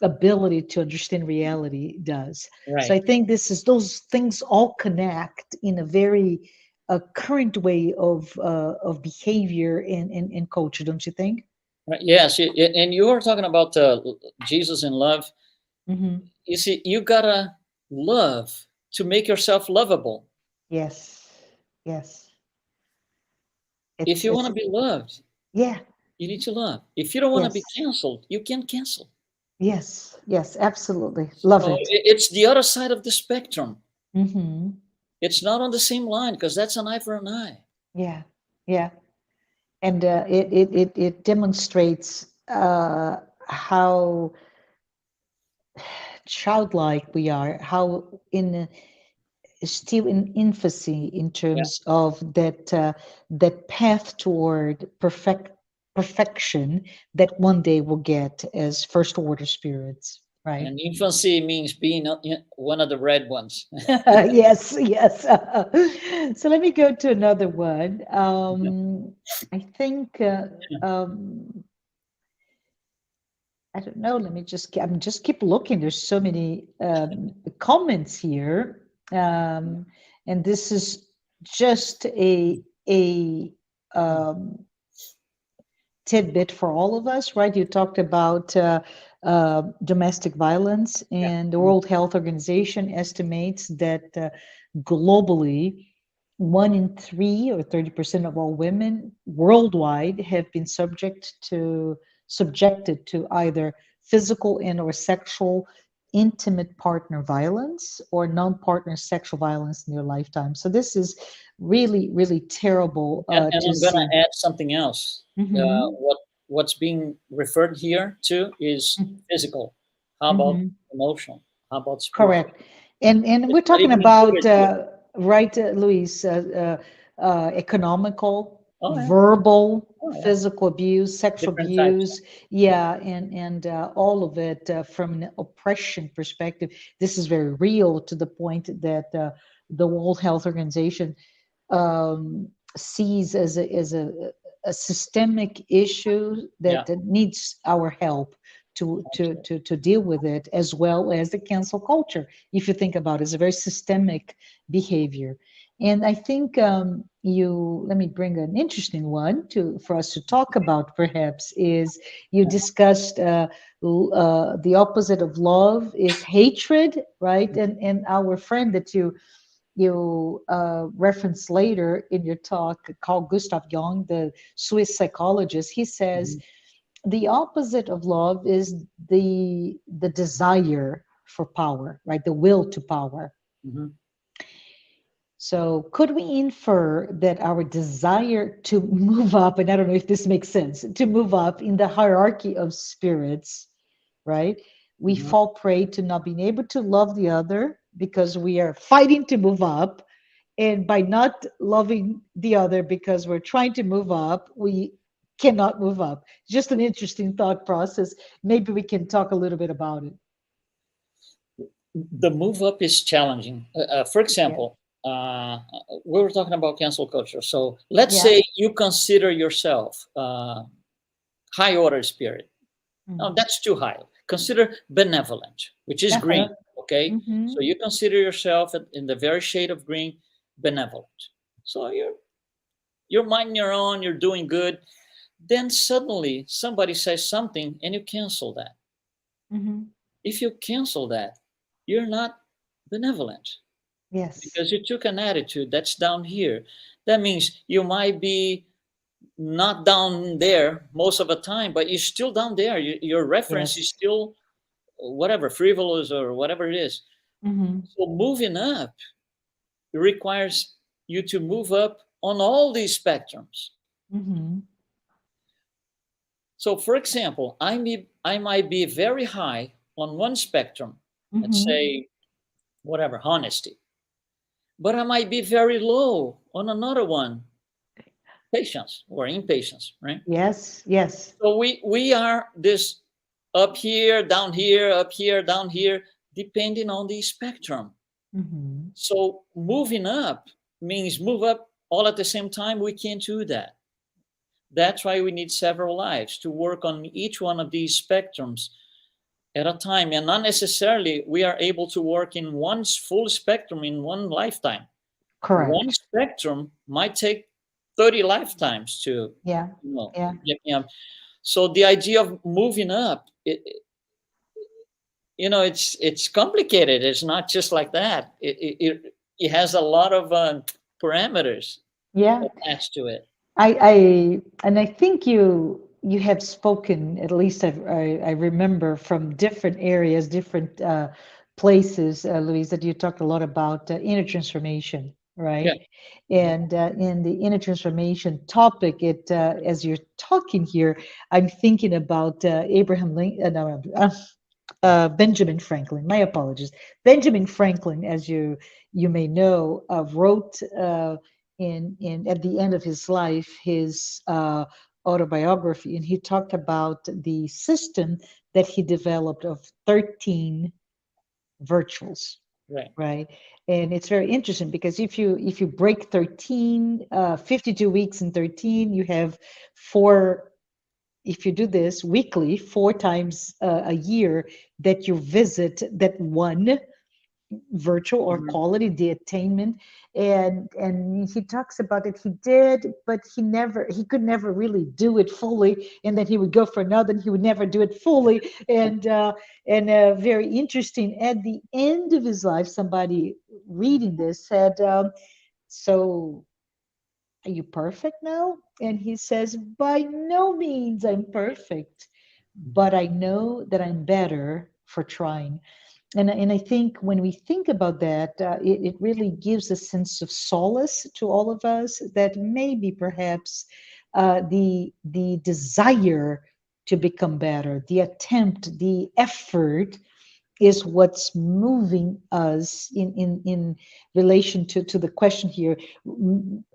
ability to understand reality does. So right. I think this is, those things all connect in a very current way of behavior and culture, don't you think? Right. Yes, and you were talking about Jesus in love. Hmm. You see, you gotta love to make yourself lovable. Yes, yes. If you want It's to be loved, yeah, you need to love. If you don't want to be yes, canceled, you can cancel. yes, yes. Absolutely, love So it. it's the other side of the spectrum. Hmm. It's not on the same line because that's an eye for an eye. Yeah, yeah. And it demonstrates how childlike we are, how in still in infancy in Yeah. terms of that path toward perfection that one day we'll get as first order spirits, right? And infancy means being one of the red ones. Yes, yes. So let me go to another one. I think I don't know. Let me just I'm just keep looking. There's so many comments here, and this is just a um, tidbit for all of us, right? You talked about domestic violence, Yeah. and the World Health Organization estimates that globally, 1 in 3 or 30% of all women worldwide have been subjected to either physical and or sexual intimate partner violence or non-partner sexual violence in their lifetime. So this is really, really terrible And to I'm gonna see. add something else. Hmm. What's being referred here to is physical. How about Hmm. emotional? How about spiritual? Correct. And It's we're not talking even about, included here. right, Luis, economical, Oh yeah. verbal, Oh yeah. physical abuse, sexual Different types. abuse, yeah, and all of it from an oppression perspective. This is very real to the point that the World Health Organization sees as a systemic issue Yeah. that needs our help Absolutely. to deal with it, as well as the cancel culture. If you think about it, it's a very systemic behavior. And I think you let me bring an interesting one to for us to talk about. Perhaps is you discussed the opposite of love is hatred, right? And our friend that you reference later in your talk, Carl Gustav Jung, the Swiss psychologist, he says Mhm. the opposite of love is the desire for power, right? The will to power. Mhm. So could we infer that our desire to move up, and I don't know if this makes sense, to move up in the hierarchy of spirits, right? We Mhm. fall prey to not being able to love the other because we are fighting to move up. And by not loving the other because we're trying to move up, we cannot move up. Just an interesting thought process. Maybe we can talk a little bit about it. The move up is challenging. For Yeah. example, we were talking about cancel culture. So let's Yeah. say you consider yourself high order spirit. No, Mhm. that's too high. Consider benevolent, which is green. Uh-huh. Okay, Hmm. so you consider yourself in the very shade of green, benevolent. So you're minding your own, you're doing good. Then suddenly somebody says something and you cancel that. Hmm. If you cancel that, you're not benevolent Yes. because you took an attitude that's down here. That means you might be not down there most of the time, but you're still down there. Your reference is Yes. still whatever, frivolous or whatever it is. Hmm. So moving up requires you to move up on all these spectrums. Hmm. So, for example, I might be very high on one spectrum, let's Hmm. say, whatever, honesty, but I might be very low on another one, patience or impatience, right? Yes. Yes. So we are this up here, down here, up here, down here, depending on the spectrum. Hmm. So moving up means move up all at the same time. We can't do that. That's why we need several lives to work on each one of these spectrums at a time. And not necessarily we are able to work in one full spectrum in one lifetime. One Correct. spectrum might take 30 lifetimes to, Yeah. Yeah. get me up. So the idea of moving up, it's complicated. It's not just like that. It has a lot of parameters Yeah. attached to it. I think you have spoken, at least I remember from different areas, different places, Louise, that you talked a lot about inner transformation, right? Yeah. Mhm. And in the inner transformation topic, as you're talking here, I'm thinking about Abraham Lincoln, no, Benjamin Franklin. My apologies. Benjamin Franklin, as you may know, wrote in at the end of his life his autobiography, and he talked about the system that he developed of 13 virtues, Right. right? And it's very interesting because if you break 13 52 weeks in 13, you have four. If you do this weekly, four times a year, that you visit that one virtual or Mhm. quality, the attainment. And he talks about it. He did, but he could never really do it fully. And then he would go for another, and he would never do it fully. And very interesting. At the end of his life, somebody reading this said, "So are you perfect now?" And he says, "By no means I'm perfect, but I know that I'm better for trying." And I think when we think about that, it really gives a sense of solace to all of us that maybe perhaps the desire to become better, the attempt, the effort is what's moving us in relation to the question here.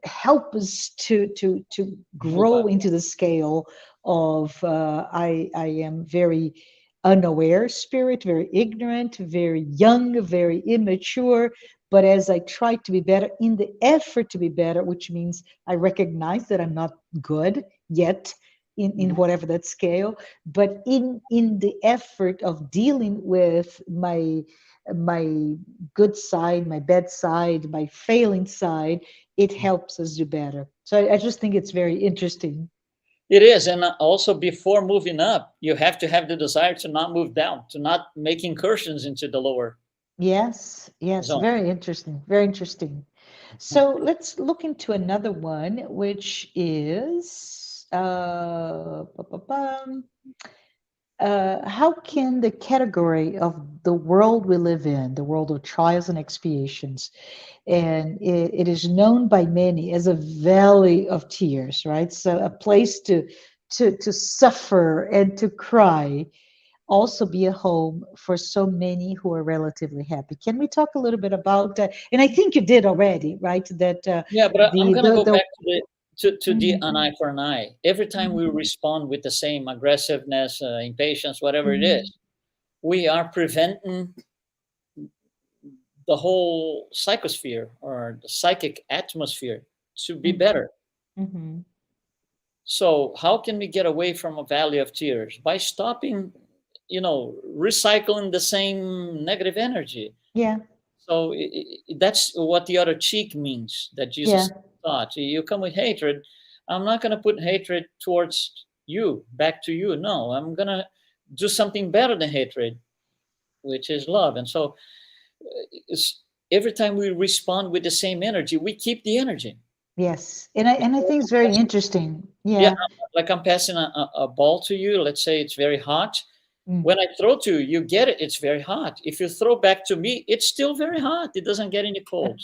Help us to Move grow up. into the scale of I am very unaware spirit, very ignorant, very young, very immature, but as I try to be better in the effort to be better, which means I recognize that I'm not good yet, in whatever that scale, but in the effort of dealing with my good side, my bad side, my failing side, it helps us do better. So I just think it's very interesting. It is, and also before moving up, you have to have the desire to not move down, to not make incursions into the lower Yes, yes, zone. very interesting, very interesting. So let's look into another one, which is how can the category of the world we live in, the world of trials and expiations, and it is known by many as a valley of tears, right? So a place to suffer and to cry, also be a home for so many who are relatively happy. Can we talk a little bit about that? And I think you did already, right? That Yeah, but I'm the gonna go the back to the Mhm, an eye for an eye. Every time we mhm, respond with the same aggressiveness, impatience, whatever it mhm, is, we are preventing the whole psychosphere or the psychic atmosphere to be mhm, better. mhm. So how can we get away from a valley of tears? By stopping, recycling the same negative energy. Yeah, So that's what the other cheek means that yeah, Jesus taught. You come with hatred. I'm not going to put hatred towards you, back to you. No, I'm going to do something better than hatred, which is love. And so it's, every time we respond with the same energy, we keep the energy. yes. And I think it's very interesting. Yeah, Yeah. like I'm passing a ball to you. Let's say it's very hot. Mm. When I throw to you, you get it. It's very hot. If you throw back to me, it's still very hot. It doesn't get any cold.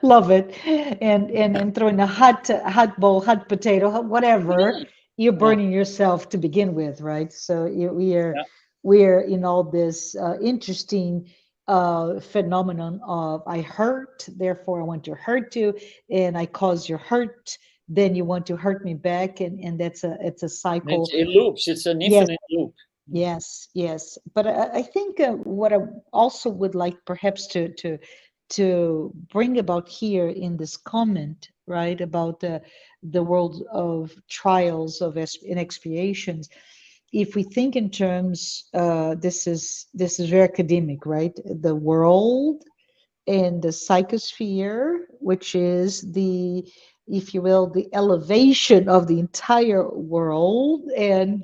Love it. And throwing a hot bowl, hot potato, whatever, Yeah, you're yeah, burning yourself to begin with, right? So we are yeah. in all this interesting phenomenon of I hurt, therefore I want to hurt you, and I cause your hurt, then you want to hurt me back, and that's it's a cycle. It loops. It's an Yes, infinite loop. yes, yes. But I think what I also would like perhaps to bring about here in this comment, right, about the world of trials of and expiations. If we think in terms, this is very academic, right? The world and the psychosphere, which is the, if you will, the elevation of the entire world, and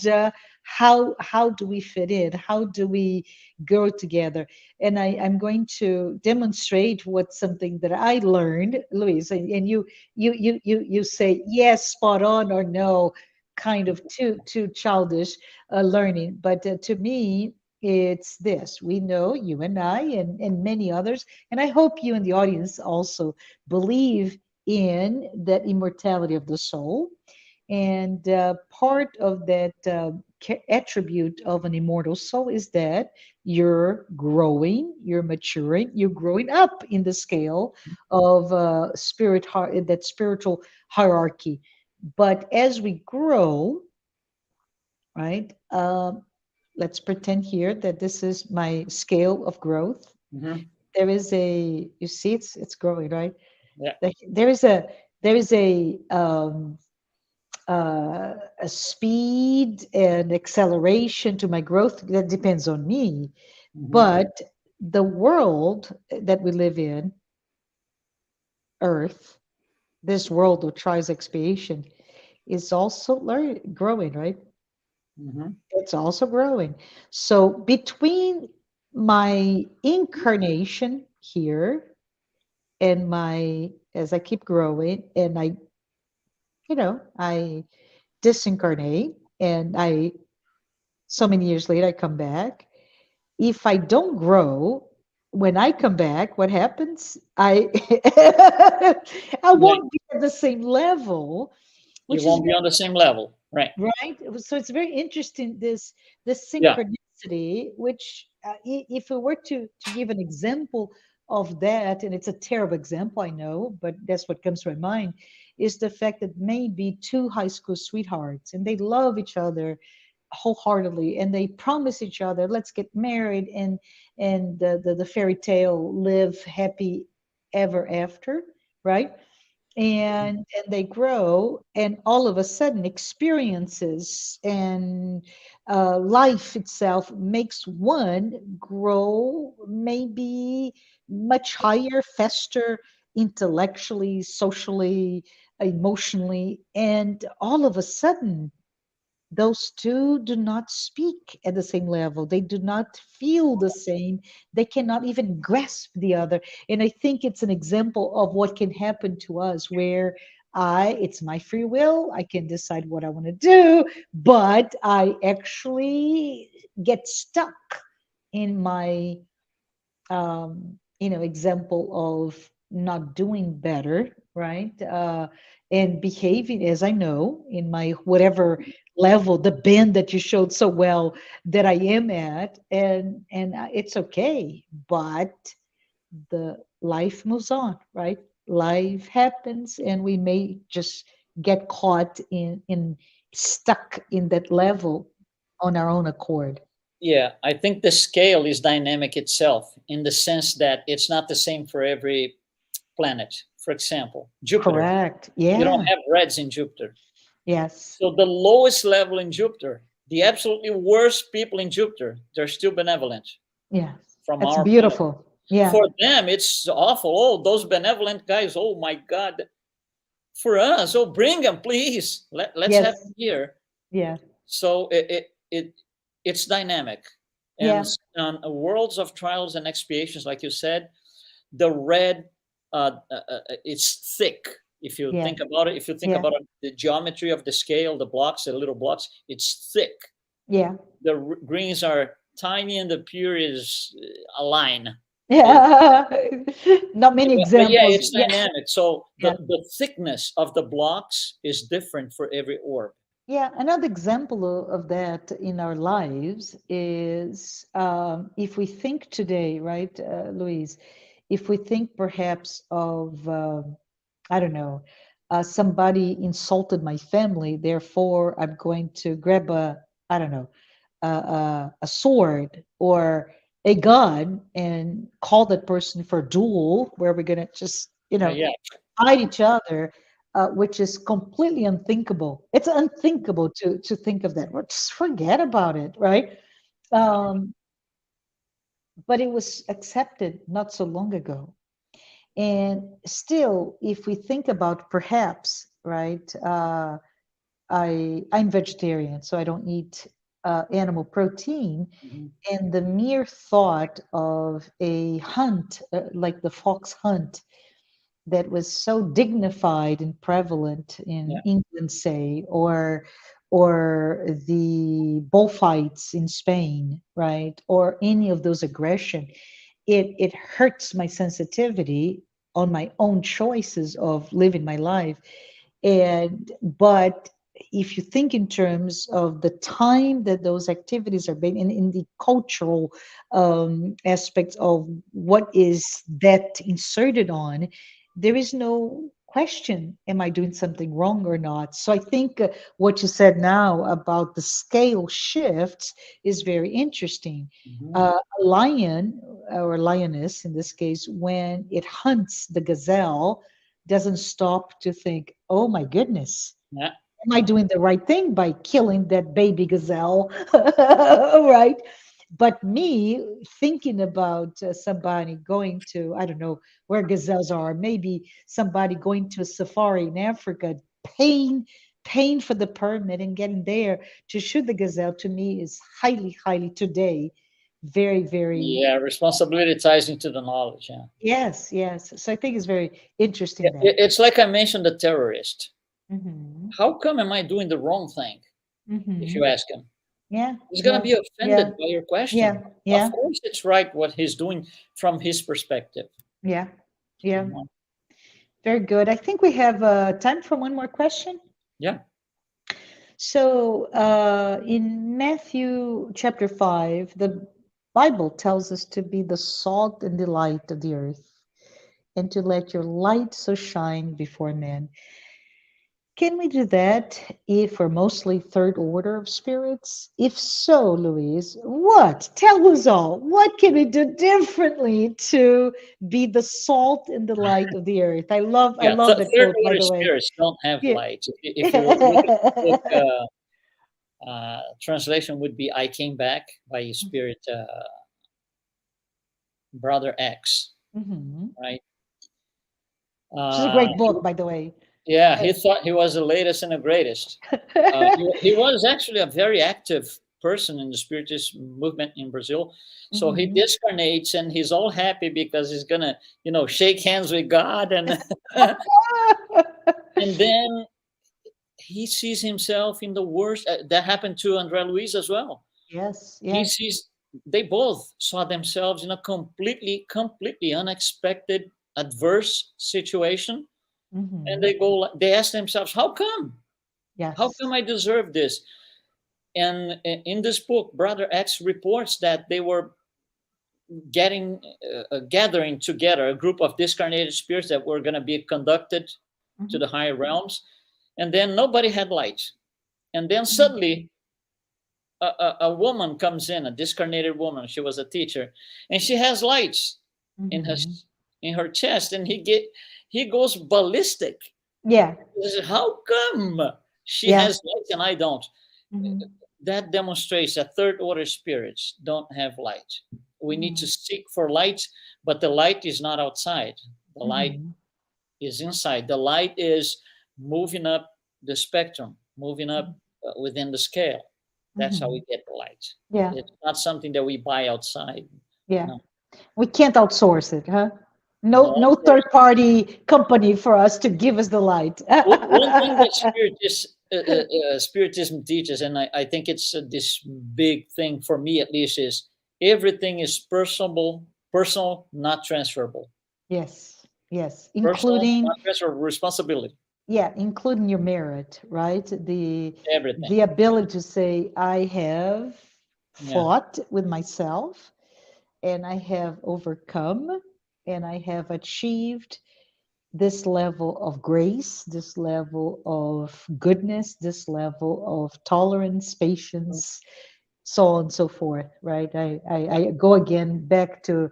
how do we fit in? How do we go together? And I'm going to demonstrate what's something that I learned, Luis, and you say yes, spot on, or no, kind of too childish learning. But to me, it's this. We know, you and I and many others, and I hope you and the audience also believe in that immortality of the soul. And part of that attribute of an immortal soul is that you're growing, you're maturing, you're growing up in the scale of that spiritual hierarchy. But as we grow, right? Let's pretend here that this is my scale of growth. Hmm. There is a, you see, it's growing, right? Yeah. There is a speed and acceleration to my growth that depends on me. Hmm. But the world that we live in, Earth, this world of trials expiation, is also growing, right? Hmm. It's also growing. So between my incarnation here and my, as I keep growing and I disincarnate and so many years later I come back. If I don't grow, when I come back, what happens? I Yeah. won't be at the same level, You which is won't be on the same level. Right. right. So it's very interesting, this Yeah. synchronicity, which if we were to give an example of that, and it's a terrible example, I know, but that's what comes to my mind, is the fact that maybe two high school sweethearts and they love each other wholeheartedly and they promise each other, let's get married, and the fairy tale live happy ever after, right? and they grow, and all of a sudden experiences and life itself makes one grow maybe much higher, faster, intellectually, socially, emotionally, and all of a sudden those two do not speak at the same level. They do not feel the same. They cannot even grasp the other. And I think it's an example of what can happen to us where it's my free will. I can decide what I want to do, but I actually get stuck in my example of not doing better, right? And behaving as I know in my whatever level, the band that you showed so well that I am at, and it's okay. But the life moves on, right? Life happens, and we may just get caught in stuck in that level on our own accord. Yeah, I think the scale is dynamic itself in the sense that it's not the same for every planet. For example, Jupiter. Correct. You don't Yeah. have reds in Jupiter. Yes. So the lowest level in Jupiter, the absolutely worst people in Jupiter, they're still benevolent Yeah, from that's our point of view. beautiful. Yeah, For them, it's awful. Oh, those benevolent guys. Oh my God. For us, oh, bring them, please. Let's have yes, them here. yeah, So it's dynamic. And yeah, on worlds of trials and expiations, like you said, the red it's thick. If you yeah, think about it, if you think yeah, about it, the geometry of the scale, the blocks, the little blocks, it's thick. yeah, The greens are tiny and the pure is a line. It, yeah. Not many but yeah, examples. it's Yeah, dynamic. So yeah, the thickness of the blocks is different for every orb. yeah. Another example of that in our lives is if we think today, right, Louise, if we think perhaps of, I don't know, somebody insulted my family, therefore I'm going to grab I don't know, a sword or a gun and call that person for a duel where we're going to just Yeah, fight each other, which is completely unthinkable. It's unthinkable to think of that. Well, just forget about it, right? um, but it was accepted not so long ago. And still, if we think about perhaps, right, I'm vegetarian, so I don't eat animal protein. mhm, And the mere thought of a hunt, like the fox hunt, that was so dignified and prevalent yeah, in England, say, or the bullfights in Spain, right, or any of those aggression, it hurts my sensitivity on my own choices of living my life. And but if you think in terms of the time that those activities are being in the cultural aspects of what is that inserted on, there is no question, am I doing something wrong or not? So I think what you said now about the scale shifts is very interesting. mhm, A lion or lioness in this case, when it hunts the gazelle, doesn't stop to think, oh my goodness, yeah, am I doing the right thing by killing that baby gazelle? Right. But me thinking about somebody going to, I don't know where gazelles are, maybe somebody going to a safari in Africa, paying for the permit and getting there to shoot the gazelle, to me is highly, highly today very, very, yeah. Responsibility ties into the knowledge. Yeah. yes, yes. So I think it's very Yeah, interesting that. it's like I mentioned the terrorist. Hmm. How come am I doing the wrong thing? If Hmm. you ask him, Yeah, he's gonna yeah, be yeah, offended by your yeah, question. Of yeah, course, it's right what he's doing from his perspective. yeah, You yeah. know? Very good. I think we have time for one more question. Yeah. So, in Matthew chapter 5, the Bible tells us to be the salt and the light of the earth and to let your light so shine before men. Can we do that if we're mostly third order of spirits? If so, Louise, what? Tell us all. What can we do differently to be the salt and the light of the earth? I Yeah, love that third quote, by order the way. spirits don't have Yeah. light. If you look at the book, translation would be "I Came Back" by Spirit Brother X, Hmm. right? Which is a Uh, great book, by the way. yeah, he thought he was the latest and the greatest. He was actually a very active person in the Spiritist movement in Brazil. So he Hmm. discarnates and he's all happy because he's gonna, shake hands with God, and and then he sees himself in the worst. That happened to Andre Luis as well. Yes, He yes. sees they both saw themselves in a completely unexpected, adverse situation, and Hmm. they ask themselves, how Yes. come I deserve this? And in this book, Brother X reports that they were gathering together a group of discarnated spirits that were going to be conducted to Hmm. the higher realms, and then nobody had light. And then Hmm. suddenly, a woman comes in, a discarnated woman. She was a teacher, and she has lights in her Hmm. in her chest, and he goes ballistic. Yeah, He says, how come she yeah. has lights and I don't? Hmm. That demonstrates that third order spirits don't have light. We need to Hmm. seek for light, but the light is not outside. The light Hmm. is inside. The light is moving up the spectrum, moving up within the scale. That's how Hmm. we get the light. Yeah, It's not something that we buy outside. yeah. No, We can't outsource it, huh? No, no. no third party company for us to give us the light. One thing that Spiritism teaches, and I think it's this big thing for me at least, is everything is personal, not transferable. Yes, yes, Personal, including, not transferable responsibility. yeah, including your merit, right? The Everything. ability to say, I have Yeah. fought with myself and I have overcome and I have achieved this level of grace, this level of goodness, this level of tolerance, patience, so on and so forth, right? I go again back to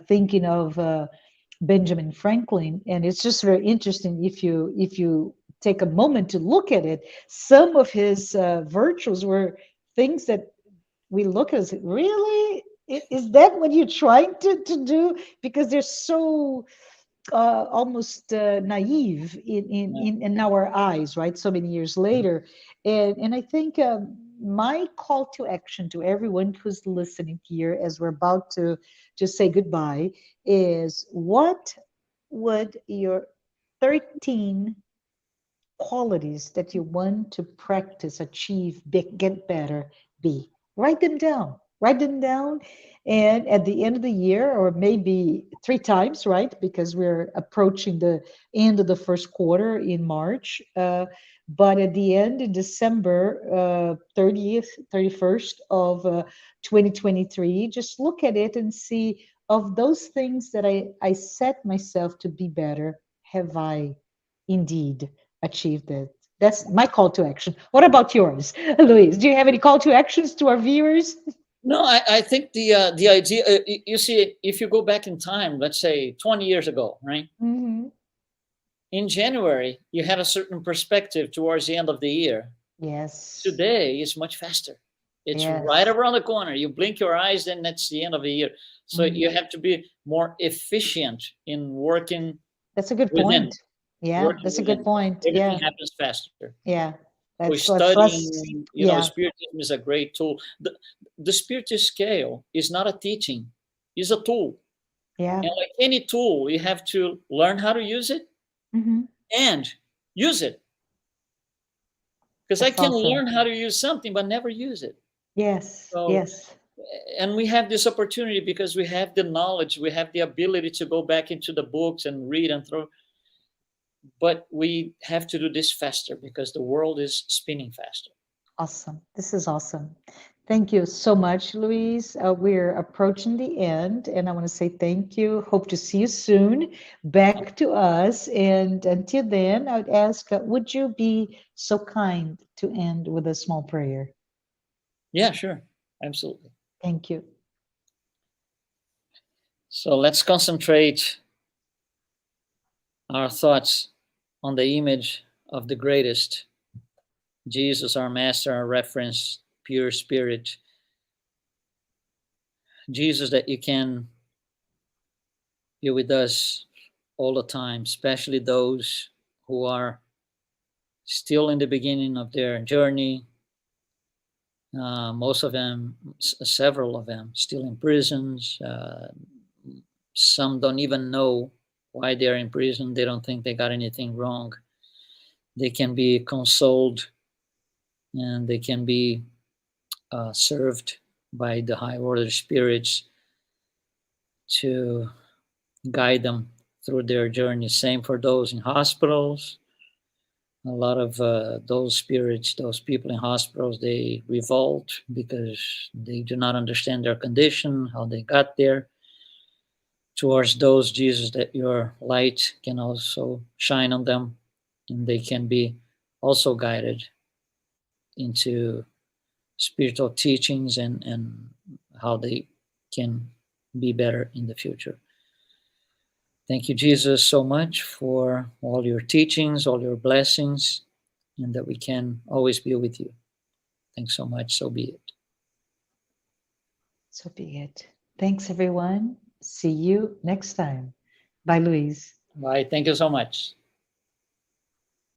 thinking of Benjamin Franklin, and it's just very interesting if you take a moment to look at it. Some of his virtues were things that we look at as really. Is that what you're trying to do? Because they're so almost naive Yeah. in our eyes, right? So many years later, and I think my call to action to everyone who's listening here, as we're about to say goodbye, is what would your 13 qualities that you want to practice, achieve, get better be? Write them down. Write them down. And at the end of the year, or maybe three times, right? Because we're approaching the end of the first quarter in March. But at the end, in December 30th, 31st of 2023, just look at it and see of those things that I set myself to be better, have I indeed achieved it? That's my call to action. What about yours, Louise? Do you have any call to actions to our viewers? No, I think the idea, you see, if you go back in time, let's say 20 years ago, right? Hmm. In January, you had a certain perspective towards the end of the year. Yes. Today is much faster. It's right Yes. around the corner. You blink your eyes, then that's the end of the year. So you Mhm. have to be more efficient in That's a good within, point. Yeah, working that's a good within. point. Everything Yeah, happens faster. yeah. So Let's studying, yeah, Spiritism is a great tool. The Spiritist scale is not a teaching; it's a tool. yeah. And like any tool, you have to learn how to use it Hmm. and use it. Because I That's can awesome. learn how to use something but never use it. Yes, So, yes. and we have this opportunity because we have the knowledge, we have the ability to go back into the books and read and throw. But we have to do this faster because the world is spinning faster. Awesome. This is awesome. Thank you so much, Luis. We're approaching the end, and I want to say thank you. Hope to see you soon back to us. And until then, I would ask, would you be so kind to end with a small prayer? Yeah, sure. Absolutely. Thank you. So let's concentrate our thoughts on the image of the greatest, Jesus, our master, our reference, pure spirit. Jesus, that you can be with us all the time, especially those who are still in the beginning of their journey. Most of them, several of them, still in prisons. Some don't even know why they're in prison. They don't think they got anything wrong. They can be consoled and they can be served by the high order spirits to guide them through their journey. Same for those in hospitals. A lot of those spirits, those people in hospitals, they revolt because they do not understand their condition, how they got there. Towards those, Jesus, that your light can also shine on them and they can be also guided into spiritual teachings and how they can be better in the future. Thank you, Jesus, so much for all your teachings, all your blessings, and that we can always be with you. Thanks so much. So be it. So be it. Thanks, everyone. See you next time. Bye, Luis. Bye. Thank you so much.